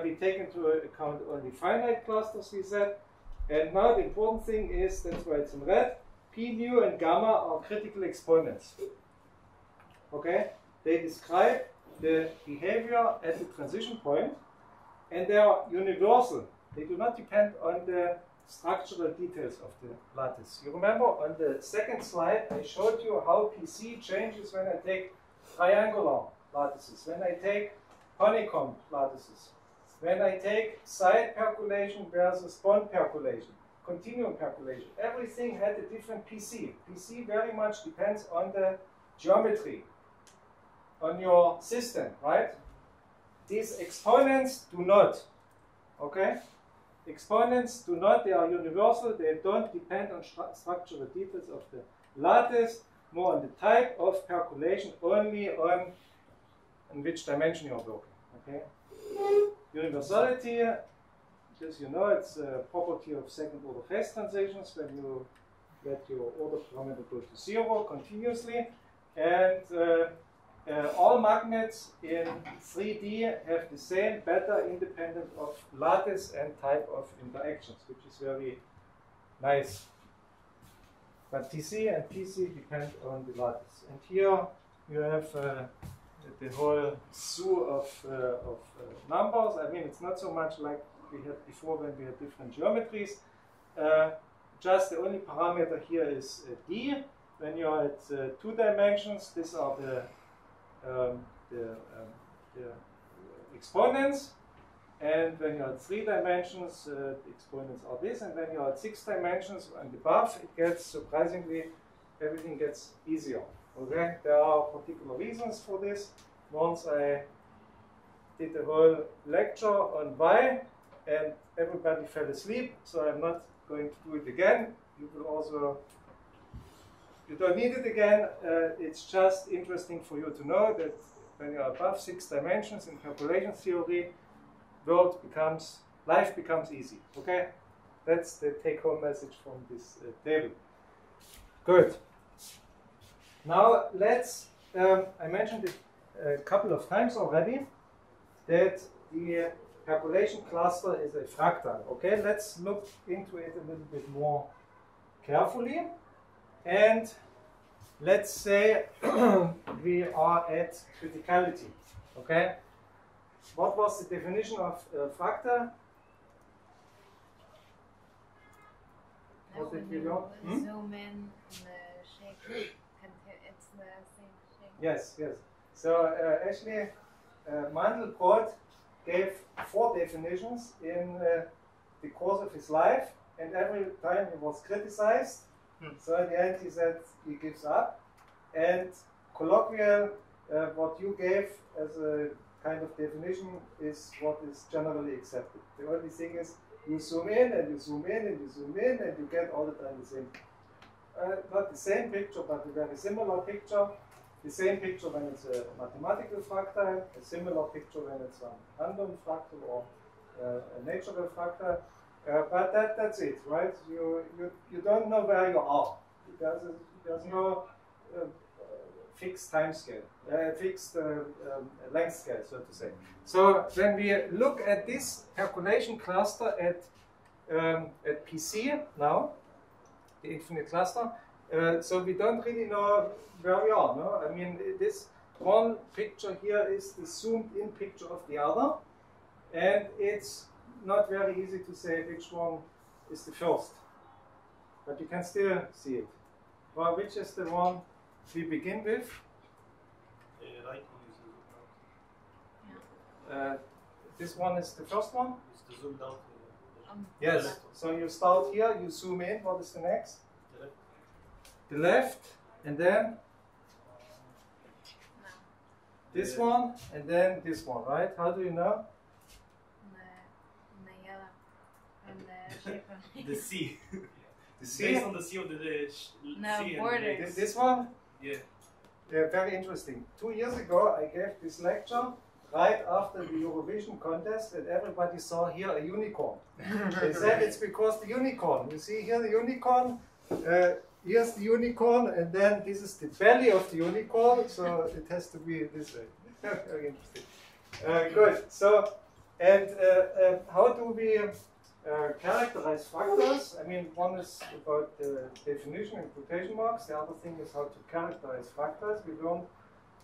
A: We take into account only finite clusters, we said. And now the important thing is, that's why it's in red, p, nu, and gamma are critical exponents. Okay? They describe the behavior at the transition point, and they are universal. They do not depend on the structural details of the lattice. You remember on the second slide, I showed you how PC changes when I take triangular lattices, when I take honeycomb lattices, when I take side percolation versus bond percolation, continuum percolation. Everything had a different PC. PC very much depends on the geometry, on your system, right? These exponents do not, okay? Exponents do not, they are universal, they don't depend on structural details of the lattice, nor on the type of percolation, only on in which dimension you are working, okay? Universality, as you know, it's a property of second order phase transitions when you let your order parameter go to 0 continuously. And all magnets in 3D have the same beta independent of lattice and type of interactions, which is very nice. But TC and PC depend on the lattice. And here you have the whole zoo of numbers. I mean, it's not so much like we had before when we had different geometries. Just the only parameter here is d. When you're at 2 dimensions, these are the exponents. And when you're at 3 dimensions, the exponents are this. And when you're at 6 dimensions and above, it gets, surprisingly, everything gets easier. Okay, there are particular reasons for this. Once I did a whole lecture on y, and everybody fell asleep, so I'm not going to do it again. You will also, you don't need it again. It's just interesting for you to know that when you're above 6 dimensions in calculation theory, life becomes easy. Okay, that's the take-home message from this table. Good. Now let's, I mentioned it a couple of times already, that the calculation cluster is a fractal. Okay, let's look into it a little bit more carefully. And let's say we are at criticality. Okay, what was the definition of fractal? Was it below?
B: Zoom in and shake. It's the same shape.
A: Yes, yes. So actually, Mandelbrot gave 4 definitions in the course of his life, and every time he was criticized. So at the end he said he gives up. And colloquial, what you gave as a kind of definition is what is generally accepted. The only thing is you zoom in and you zoom in and you zoom in and you get all the time the same. Not the same picture, but a very similar picture. The same picture when it's a mathematical fractal, a similar picture when it's a random fractal or a natural fractal. But that's it, right? You don't know where you are. There's no fixed time scale, fixed length scale, so to say. So when we look at this calculation cluster at PC now, the infinite cluster, so we don't really know where we are. No, I mean this one picture here is the zoomed-in picture of the other, and it's not very easy to say which one is the first, but you can still see it. Well, which is the one we begin with?
C: right one is the zoomed out.
A: This one is the first one?
C: It's the zoomed out.
A: Yes.
C: left one.
A: So you start here, you zoom in. What is the next?
C: The left.
A: The left, and then this one, and then this one, right? How do you know?
B: The yellow and the shape of
C: The C.
A: The C?
C: Based on the C of the
B: No,
C: C and
B: borders.
A: This one?
C: Yeah.
A: Yeah, very interesting. 2 years ago, I gave this lecture right after the Eurovision contest, and everybody saw here a unicorn. They said it's because the unicorn. You see here the unicorn. Here's the unicorn, and then this is the belly of the unicorn, so it has to be this way. Very interesting. Good. So, and how do we characterize factors? I mean, one is about the definition and quotation marks. The other thing is how to characterize factors.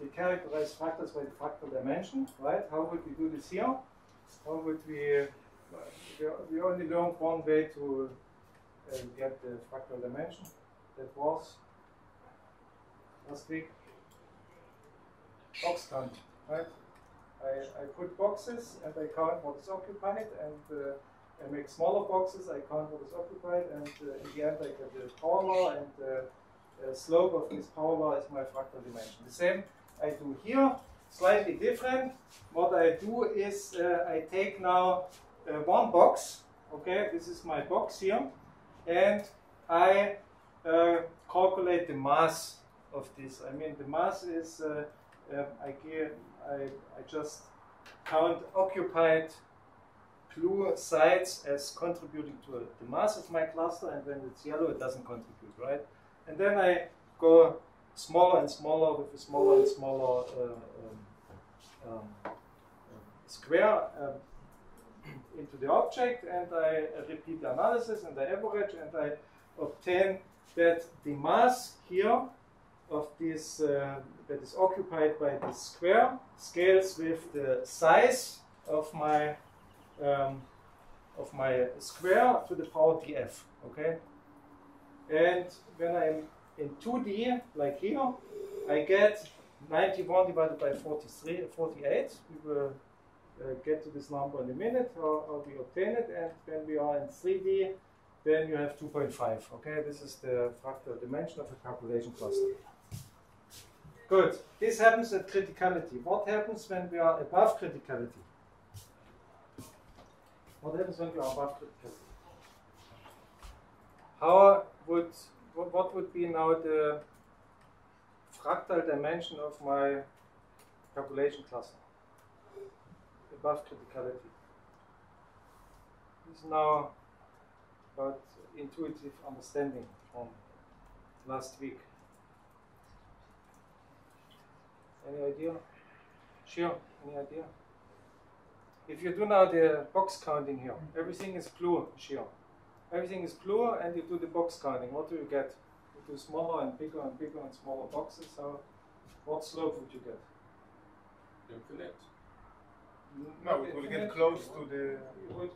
A: We characterize factors by the fractal dimension, right? How would we do this here? How would we only learned one way to get the fractal dimension. That was last week. Box count, right? I put boxes and I count what is occupied, and I make smaller boxes, I count what is occupied, and in the end I get the power law, and the slope of this power law is my fractal dimension. The same I do here, slightly different. What I do is I take now one box, okay, this is my box here, and I calculate the mass of this. I mean, the mass is, I just count occupied blue sides as contributing to the mass of my cluster, and when it's yellow, it doesn't contribute, right? And then I go smaller and smaller with a smaller and smaller square into the object, and I repeat the analysis, and I average, and I obtain that the mass here of this that is occupied by this square scales with the size of my square to the power df, okay? And when I'm in 2D, like here, I get 91 divided by 48. We will get to this number in a minute, how we obtain it. And when we are in 3D, then you have 2.5. Okay, this is the fractal dimension of a calculation cluster. Good. This happens at criticality. What happens when we are above criticality? What happens when we are above criticality? What would be now the fractal dimension of my calculation cluster above criticality? This is now about intuitive understanding from last week. Any idea? Sure, any idea? If you do now the box counting here, everything is blue, sure. Everything is blue, and you do the box counting. What do you get? You do smaller and bigger and bigger and smaller boxes. So, what slope would you get?
F: Infinite. No, it will get close to the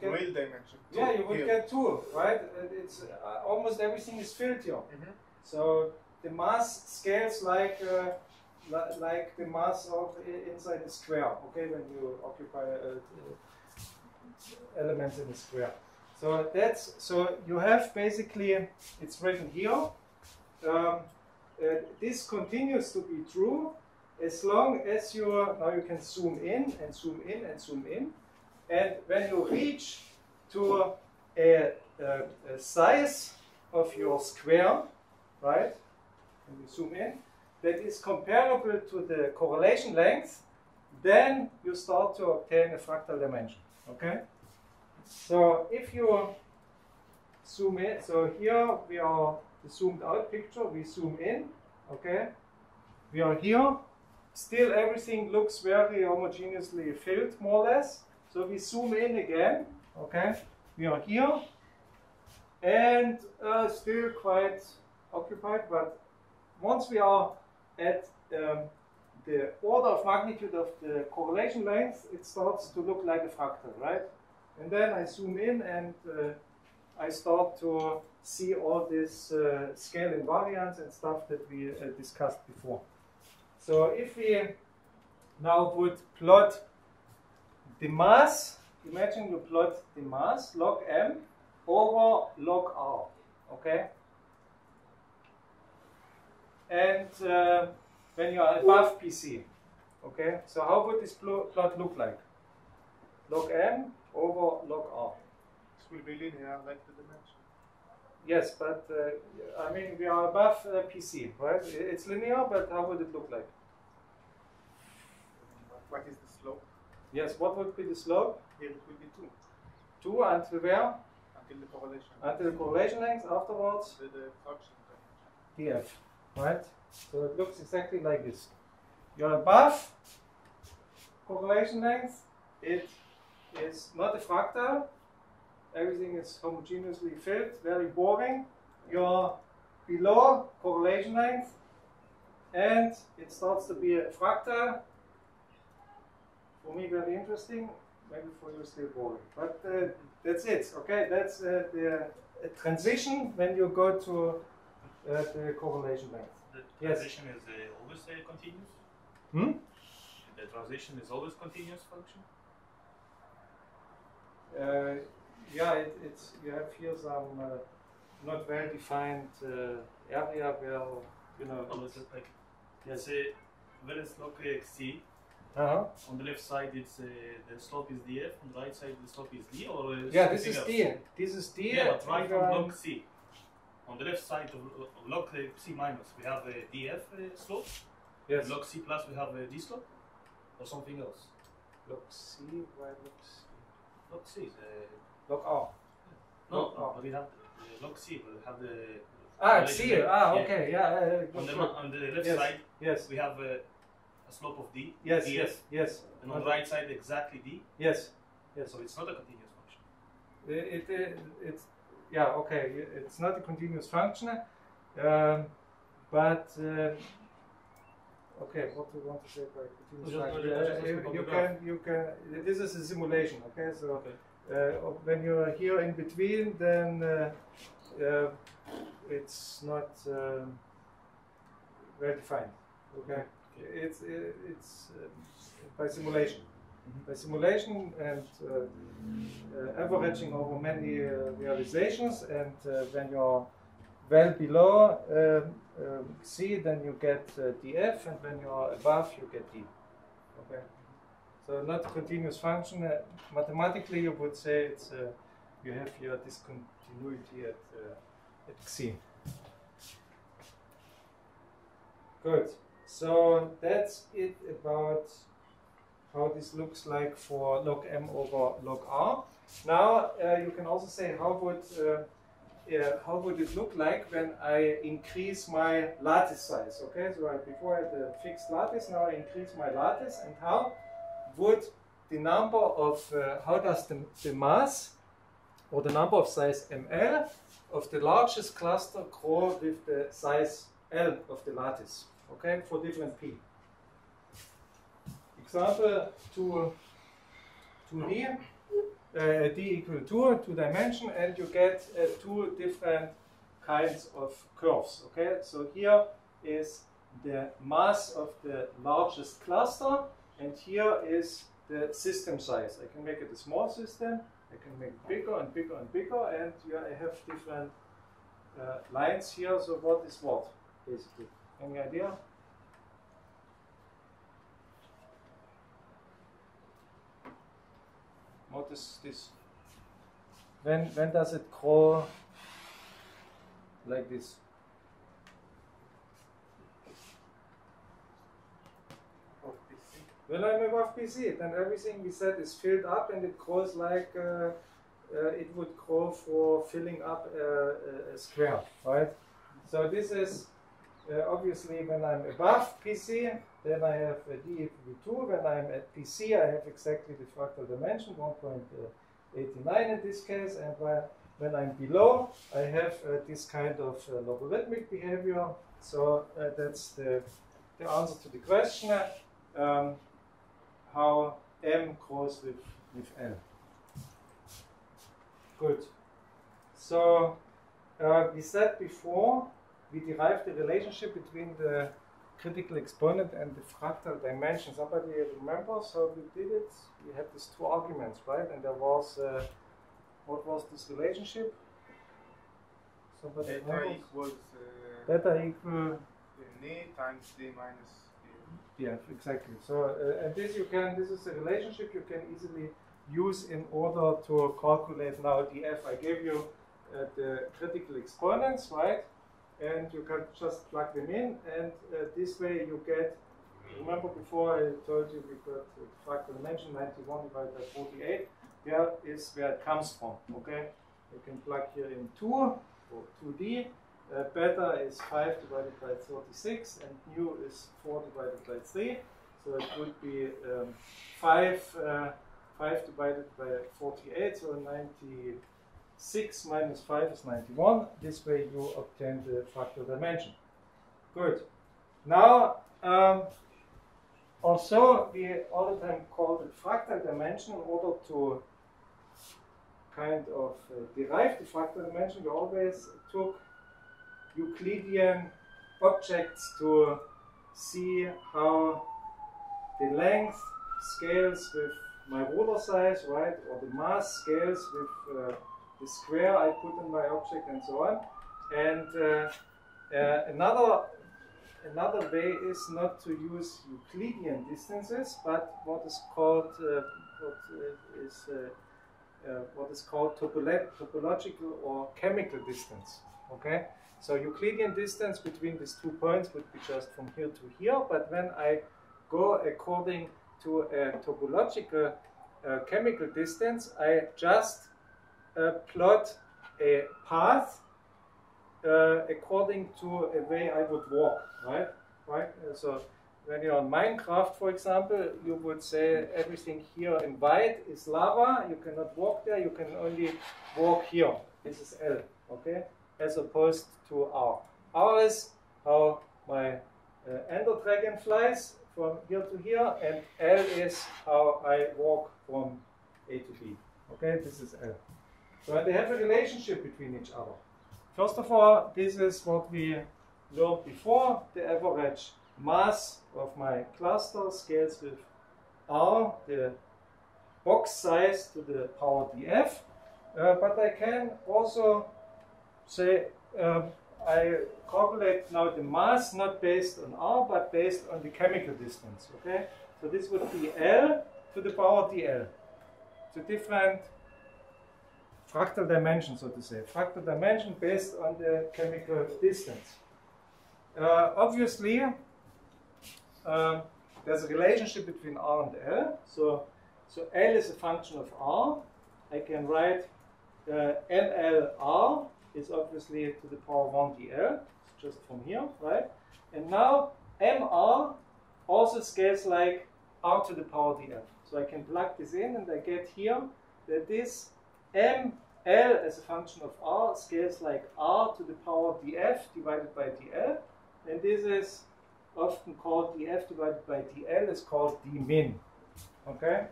F: real dimension.
A: Yeah, you would get 2, right? It's almost everything is filled here. So the mass scales like the mass of inside the square. Okay, when you occupy elements in the square. So you have basically, it's written here. This continues to be true as long as now you can zoom in and zoom in and zoom in, and when you reach to a size of your square, right? And you zoom in, that is comparable to the correlation length, then you start to obtain a fractal dimension. Okay. So if you zoom in, so here we are the zoomed out picture, we zoom in, okay? We are here, still everything looks very homogeneously filled, more or less. So we zoom in again, okay? We are here, and still quite occupied, but once we are at the order of magnitude of the correlation length, it starts to look like a fractal, right? And then I zoom in, and I start to see all this scale invariance and stuff that we discussed before. So if we now would plot the mass. Imagine you plot the mass log m over log r, okay? And when you are above PC, okay? So how would this plot look like? Log m over log r.
F: This will be linear like the dimension.
A: Yes, but I mean we are above PC, right? It's linear, but how would it look like?
F: What is the slope?
A: Yes, what would be the slope?
F: Here it will be 2
A: 2 until where?
F: until the correlation.
A: Until the correlation length, afterwards
F: The fraction.
A: df, right? So it looks exactly like this. You're above correlation length, it is not a fractal, everything is homogeneously filled, very boring. You're below correlation length, and it starts to be a fractal. For me, very interesting. Maybe for you, still boring. But that's it. Okay, that's the transition when you go to the correlation length.
C: The
A: Yes.
C: transition is always continuous?
A: Hmm?
C: The transition is always continuous function?
A: Yeah, it's you have here some not well defined area where you know.
C: Oh, it's like,
A: Yes.
C: when it's log c,
A: Uh-huh.
C: on the left side it's the slope is df, on the right side the slope is d, or
A: Yeah, this is
C: something else?
A: D. This is D.
C: Yeah, but right
A: and,
C: from log c. On the left side of log c minus, we have a df slope.
A: Yes.
C: Log c plus, we have a d slope, or something else.
A: Log C. Why log C?
C: Log c is
A: Log R.
C: no,
A: Log R.
C: but we have log c, we have the
A: C.
C: correlation.
A: Okay. Yeah.
C: On the left
A: Yes.
C: side,
A: Yes.
C: we have a slope of d,
A: Yes.
C: df,
A: Yes. Yes.
C: and on the right side exactly d.
A: Yes. Yes.
C: So it's not a continuous function.
A: It's yeah, okay. It's not a continuous function, but okay. What do you want to say by continuous function? You can. This is a simulation. Okay, so
C: Okay.
A: when you are here in between, then it's not well defined. Okay, it's by simulation. By simulation and averaging over many realizations, and when you're well below C, then you get df, and when you're above, you get d. Okay, so not a continuous function. Mathematically, you would say it's you have your discontinuity at C. Good. So that's it about how this looks like for log m over log r. Now you can also say how would it look like when I increase my lattice size? Okay, so before I had a fixed lattice, now I increase my lattice, and how would the number of how does the mass or the number of size ml of the largest cluster grow with the size L of the lattice? Okay, for different p. Example 2D, d equal 2 dimension, and you get 2 different kinds of curves. Okay, so here is the mass of the largest cluster, and here is the system size. I can make it a small system, I can make it bigger and bigger and bigger, and I have different lines here. So what is what, basically? Any idea? What is this? When does it grow like this? When I'm above PC, then everything we said is filled up, and it grows like it would grow for filling up a square, right? So this is obviously when I'm above PC, then I have a d equal to 2. When I'm at PC, I have exactly the fractal dimension, 1.89 in this case, and when I'm below, I have this kind of logarithmic behavior. So that's the answer to the question, how m grows with L. Good. So we said before, we derived the relationship between the critical exponent and the fractal dimension. Somebody remembers how we did it? We had these two arguments, right? And there was, what was this relationship? Somebody
F: Beta
A: remembers?
F: equals
A: Beta equal
F: N times D minus D.
A: Yeah, exactly. So, and this is a relationship you can easily use in order to calculate now df. I gave you the critical exponents, right? And you can just plug them in, and this way you get, remember before I told you we got the fractal dimension 91 divided by 48, here is where it comes from, okay? You can plug here in 2, or 2D, beta is 5 divided by 36, and mu is 4 divided by 3, so it would be 5 divided by 48, so 96 minus 5 is 91. This way you obtain the fractal dimension. Good. Now, also we all the time call it fractal dimension in order to kind of derive the fractal dimension. We always took Euclidean objects to see how the length scales with my ruler size, right, or the mass scales with the square I put in my object, and so on. And another way is not to use Euclidean distances, but what is called topological or chemical distance. Okay, so Euclidean distance between these 2 points would be just from here to here, but when I go according to a topological chemical distance, I just plot a path according to a way I would walk, right? So when you're on Minecraft, for example, you would say everything here in white is lava. You cannot walk there. You can only walk here. This is L, okay? As opposed to R. R is how my Ender Dragon flies from here to here, and L is how I walk from A to B. Okay, this is L. So they have a relationship between each other. First of all, this is what we learned before. The average mass of my cluster scales with R, the box size to the power df. But I can also say I calculate now the mass not based on R, but based on the chemical distance. Okay, so this would be L to the power dl. It's a different fractal dimension, so to say. Fractal dimension based on the chemical distance. Obviously, there's a relationship between R and L. So L is a function of R. I can write MLR is obviously to the power 1 dl, just from here, right? And now MR also scales like R to the power dl. So I can plug this in, and I get here that this ML as a function of R scales like R to the power df divided by dl. And this is often called df divided by dl, is called d min. Okay?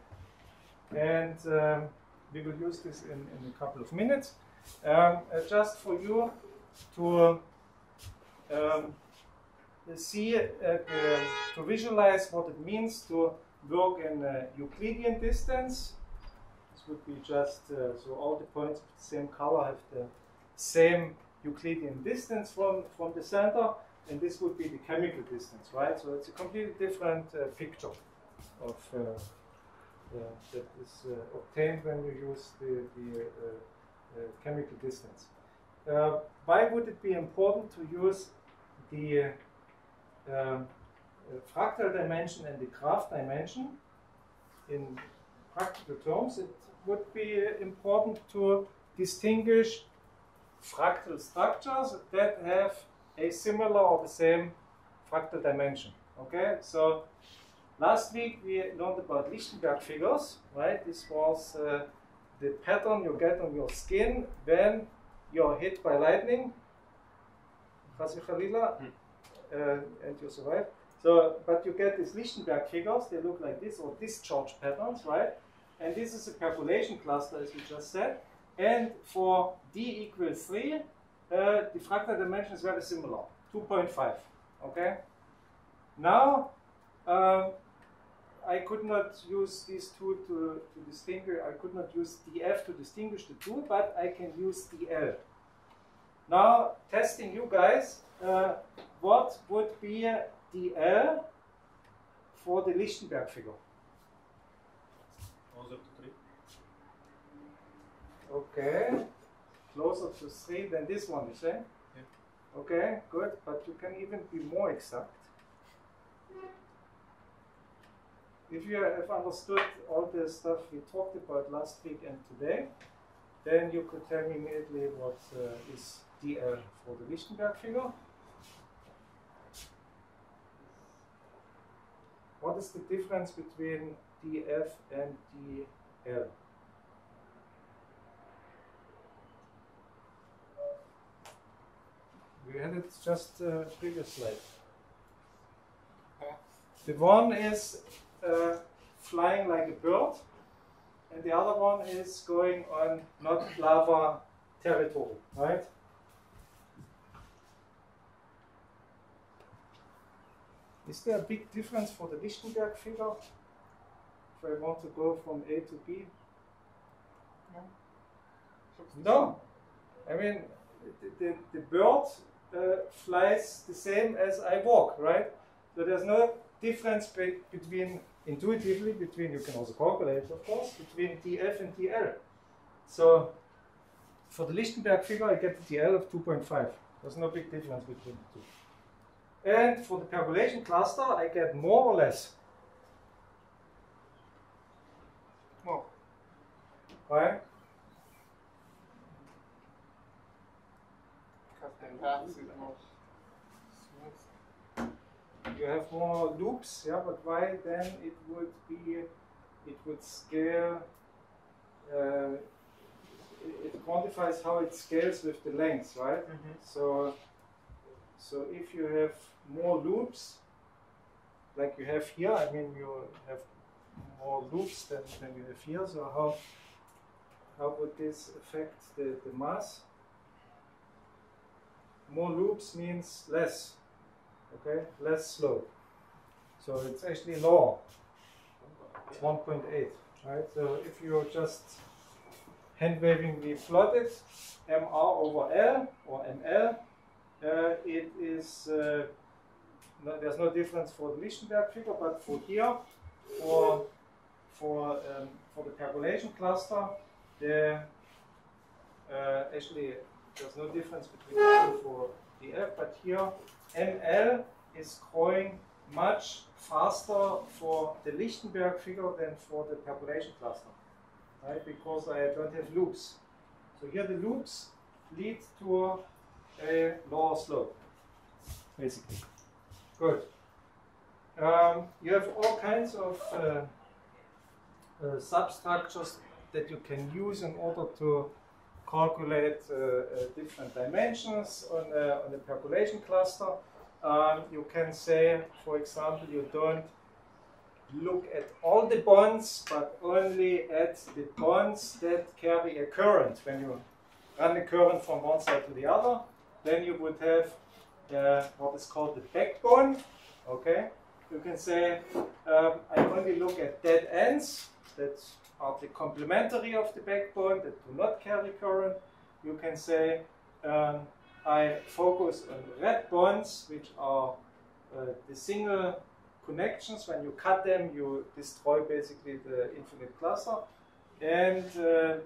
A: And we will use this in a couple of minutes. Just for you to see, to visualize what it means to work in Euclidean distance. This would be just, so all the points of the same color have the same Euclidean distance from the center, and this would be the chemical distance, right? So it's a completely different picture of that is obtained when you use the chemical distance. Why would it be important to use the fractal dimension and the graph dimension? In practical terms, it would be important to distinguish fractal structures that have a similar or the same fractal dimension. Okay, so last week we learned about Lichtenberg figures, right? This was the pattern you get on your skin when you're hit by lightning, and you survive. So, but you get these Lichtenberg figures, they look like this, or discharge patterns, right? And this is a percolation cluster, as we just said. And for d equals 3, the fractal dimension is very similar, 2.5, okay? Now, I could not use these two to distinguish, I could not use df to distinguish the two, but I can use dl. Now, testing you guys, what would be dl for the Lichtenberg figure?
C: Closer to 3.
A: Okay, closer to 3 than this one, you say? Yeah. Okay, good, but you can even be more exact. If you have understood all the stuff we talked about last week and today, then you could tell me immediately what is dl for the Lichtenberg figure. What is the difference between df and dl? We had it just previous slide. The one is flying like a bird, and the other one is going on not lava territory, right? Is there a big difference for the Lichtenberg figure if I want to go from A to B? No. I mean, the bird flies the same as I walk, right? So there's no difference between, intuitively, between, you can also calculate, of course, between df and dl. So for the Lichtenberg figure, I get the dl of 2.5. There's no big difference between the two. And for the percolation cluster, I get more or less. More. Why?
F: Because the path is more smooth.
A: You have more loops, yeah, but why then it would scale, it quantifies how it scales with the length, right? So if you have more loops, like you have here, I mean you have more loops than you have here, so how would this affect the mass? More loops means less, okay, less slope. So it's actually lower, it's 1.8, right? So if you just hand-wavingly plot it, mr over L or ml, it is, there's no difference for the Lichtenberg figure, but for here, for the percolation cluster, actually there's no difference between the two for df, but here ml is growing much faster for the Lichtenberg figure than for the percolation cluster, right? Because I don't have loops. So here the loops lead to a lower slope, basically. Good. You have all kinds of substructures that you can use in order to calculate different dimensions on a percolation cluster. You can say, for example, you don't look at all the bonds, but only at the bonds that carry a current. When you run a current from one side to the other, then you would have what is called the backbone. Okay, you can say I only look at dead ends that are the complementary of the backbone that do not carry current. You can say I focus on red bonds, which are the single connections. When you cut them, you destroy basically the infinite cluster. And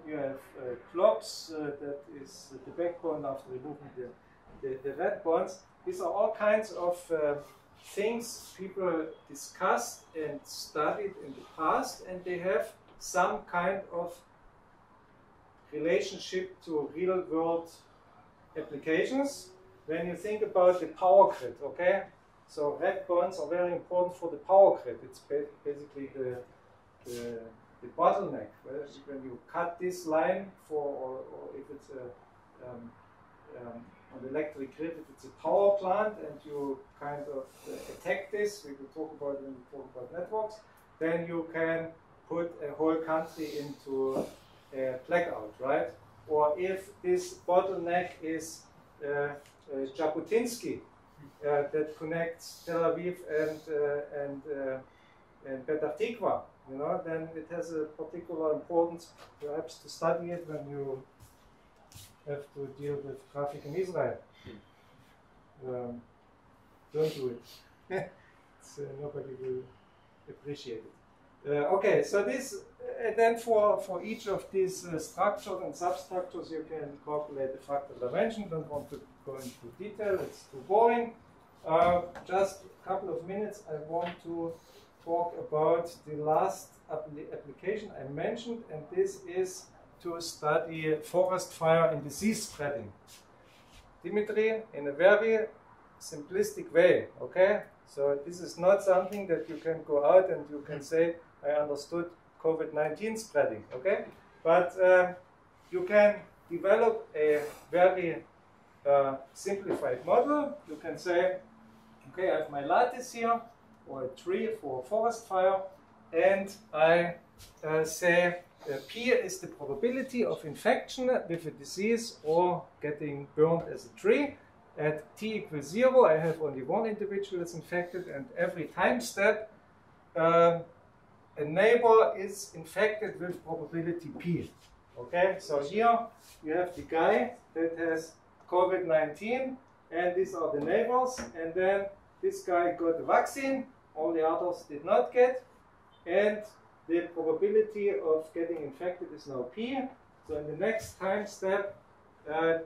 A: you have clocks, that is the backbone after removing the red bonds. These are all kinds of things people discussed and studied in the past, and they have some kind of relationship to real world applications. When you think about the power grid, okay? So red bonds are very important for the power grid. It's basically the bottleneck. When you cut this line or if it's on the electric grid, if it's a power plant and you kind of attack this, we will talk about it when we talk about networks, then you can put a whole country into a blackout, right? Or if this bottleneck is Jabotinsky, that connects Tel Aviv and Petah Tikva, you know, then it has a particular importance, perhaps, to study it when you have to deal with traffic in Israel. Don't do it. Nobody will appreciate it. Okay, so this, then for each of these structures and substructures, you can calculate the fractal dimension. Don't want to go into detail, it's too boring. Just a couple of minutes, I want to talk about the last application I mentioned, and this is to study forest fire and disease spreading. Dimitri, in a very simplistic way, okay? So this is not something that you can go out and you can say, I understood COVID-19 spreading, okay? But you can develop a very simplified model. You can say, okay, I have my lattice here, or a tree for a forest fire, and I say P is the probability of infection with a disease or getting burned as a tree. At t equals 0, I have only one individual that's infected, and every time step, a neighbor is infected with probability P. Okay, so here you have the guy that has COVID-19, and these are the neighbors, and then this guy got the vaccine, all the others did not get, and the probability of getting infected is now P. So in the next time step,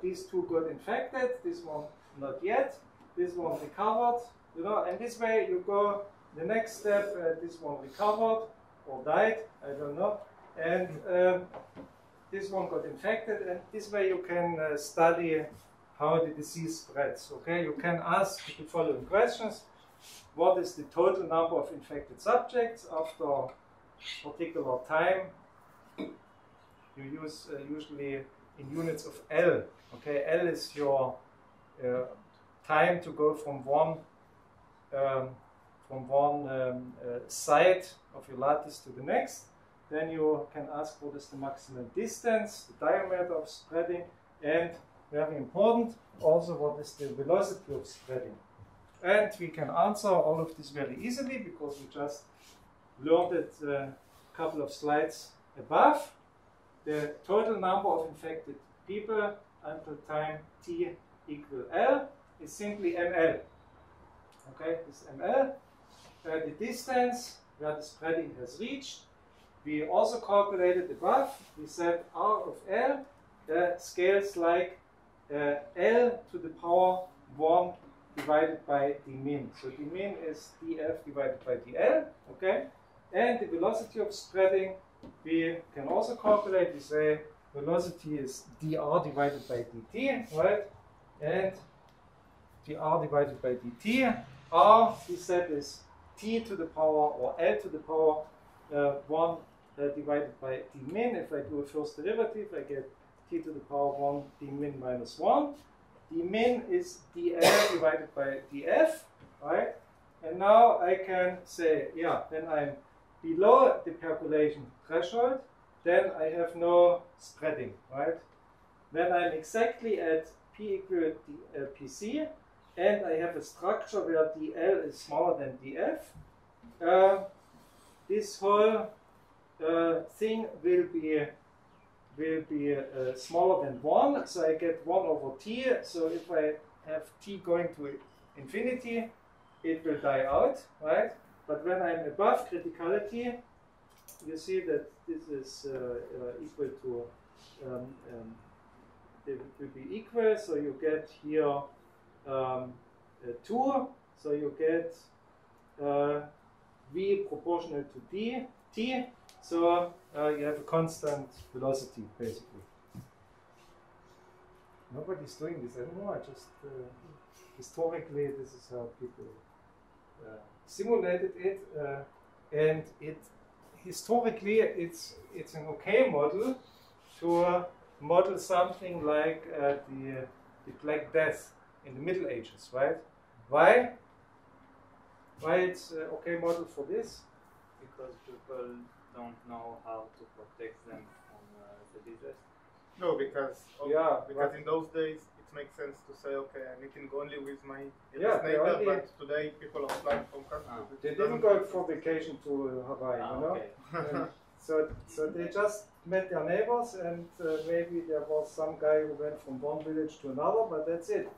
A: these two got infected, this one not yet, this one recovered, you know, and this way you go, the next step, this one recovered or died, I don't know, and this one got infected, and this way you can study how the disease spreads, okay? You can ask the following questions. What is the total number of infected subjects after a particular time? You use usually in units of L. Okay, L is your time to go from one side of your lattice to the next. Then you can ask what is the maximum distance, the diameter of spreading, and very important, also what is the velocity of spreading. And we can answer all of this very easily because we just learned it a couple of slides above. The total number of infected people until time t equal L is simply ml. Okay, this ml. The distance where the spreading has reached, we also calculated above. We said R of L scales like L to the power 1 divided by d min. So d min is df divided by dl, okay? And the velocity of spreading, we can also calculate. We say velocity is dr divided by dt, right? And dr divided by dt, r, we said, is t to the power, or L to the power 1 divided by d min. If I do a first derivative, I get t to the power 1 d min minus 1. d min is dl divided by df, right? And now I can say, yeah, then I'm below the percolation threshold, then I have no spreading, right? When I'm exactly at P equal PC, and I have a structure where dl is smaller than df, this whole thing will be smaller than 1, so I get 1 over t. So if I have t going to infinity, it will die out, right? But when I'm above criticality, you see that this is equal to, it will be equal, so you get here 2, so you get v proportional to t, so you have a constant velocity, basically. Nobody's doing this anymore. I just, historically, this is how people simulated it, and historically, it's an okay model to model something like the Black Death in the Middle Ages, right? Why? Why it's an okay model for this?
E: Because people don't know how to protect them from the disaster.
F: No, because
A: Yeah,
F: in those days it makes sense to say, okay, I'm meeting only with my
A: Yeah,
F: neighbor, but today people are flying from countries.
A: They didn't go for vacation to Hawaii, you know.
D: Okay.
A: And so they just met their neighbors, and maybe there was some guy who went from one village to another, but that's it.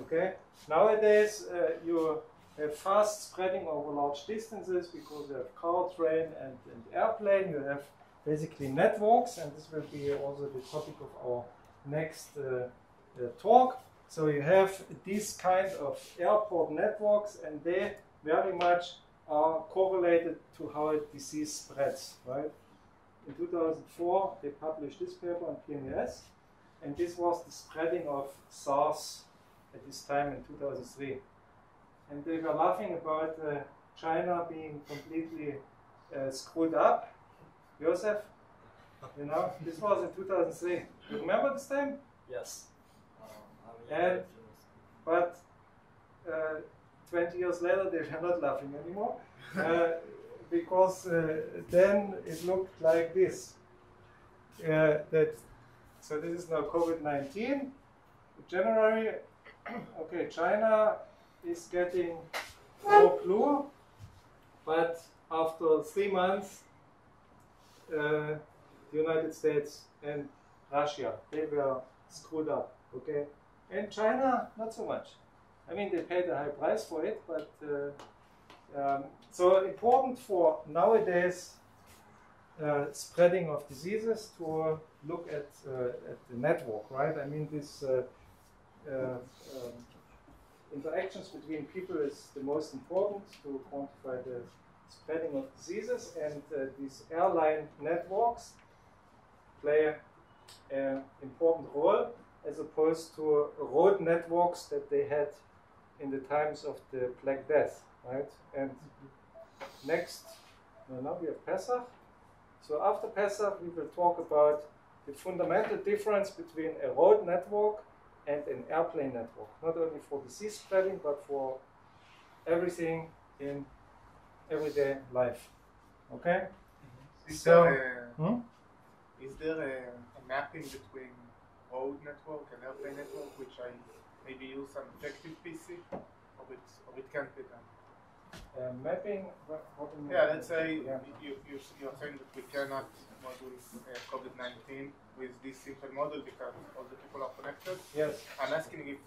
A: Okay. Nowadays you have fast spreading over large distances because you have car, train, and airplane. You have basically networks, and this will be also the topic of our next talk. So you have these kind of airport networks, and they very much are correlated to how a disease spreads, right? In 2004, they published this paper on PNAS, and this was the spreading of SARS at this time in 2003. And they were laughing about China being completely screwed up. Joseph, you know, this was in 2003. You remember this time?
D: Yes.
A: But 20 years later, they were not laughing anymore, because then it looked like this. So this is now COVID-19. January, okay, China is getting more flu, but after 3 months, the United States and Russia, they were screwed up, okay? And China, not so much. I mean, they paid a high price for it, but so important for nowadays spreading of diseases to look at the network, right? I mean, this interactions between people is the most important to quantify the spreading of diseases, and these airline networks play an important role as opposed to road networks that they had in the times of the Black Death, right? And next, now we have Pesach. So after Pesach, we will talk about the fundamental difference between a road network and an airplane network, not only for disease spreading, but for everything in everyday life. Okay?
F: Is
A: So,
F: there a mapping between road network and airplane network, which I maybe use some effective PC, or it can't be done?
A: Mapping, what do you mean?
F: Yeah, let's say
A: Yeah.
F: you're saying that we cannot model COVID-19 with this simple model because all the people are connected.
A: Yes.
F: I'm asking if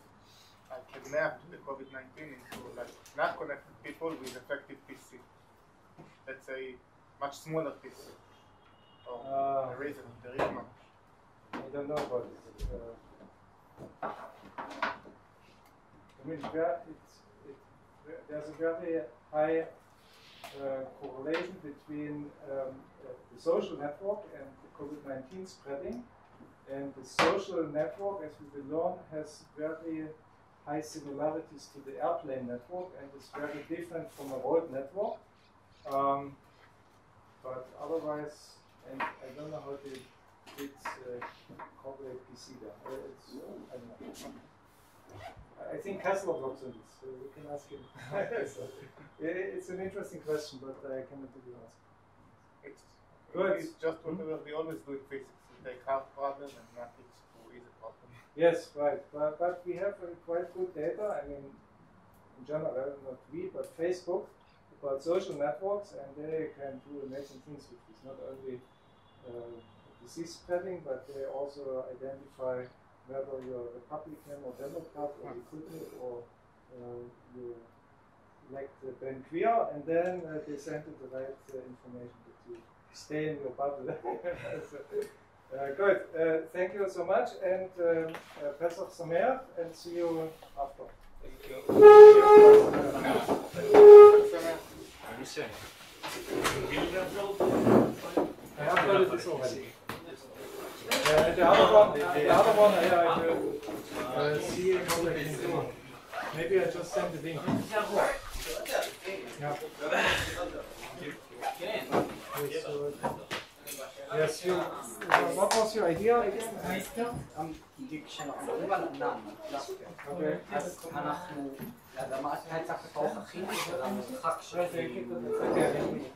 F: I can map the COVID-19 into like not connected people with effective PC. Let's say much smaller PC. Or there is not.
A: I don't know about it. I mean, there's a very high correlation between the social network and the COVID-19 spreading. And the social network, as we will learn, has very high similarities to the airplane network and is very different from a road network. But otherwise, and I don't know how to corporate PC there. I don't know. I think Kessler works on this, so we can ask him. It's an interesting question, but I cannot give you an answer. Good.
F: It's just whatever we always do in physics. We take hard problem and not it to easy problem.
A: Yes, right. But we have quite good data. I mean, in general, not we, but Facebook, about social networks, and they can do amazing things with this. Not only disease spreading, but they also identify whether you're Republican or Democrat or Likud or you elect Ben Queer, and then they send you the right information that you stay in your bubble. Good. Thank you so much, and Pesach Sameach, and see you after.
F: Thank you.
A: I uploaded this already. The other one I will see what I can do. Maybe I just send the link. Yeah. Yes, what was your idea again?
D: כשאנחנו מדברים על ענן, אז אנחנו, גם הייתה כתוב הכי של המרחק של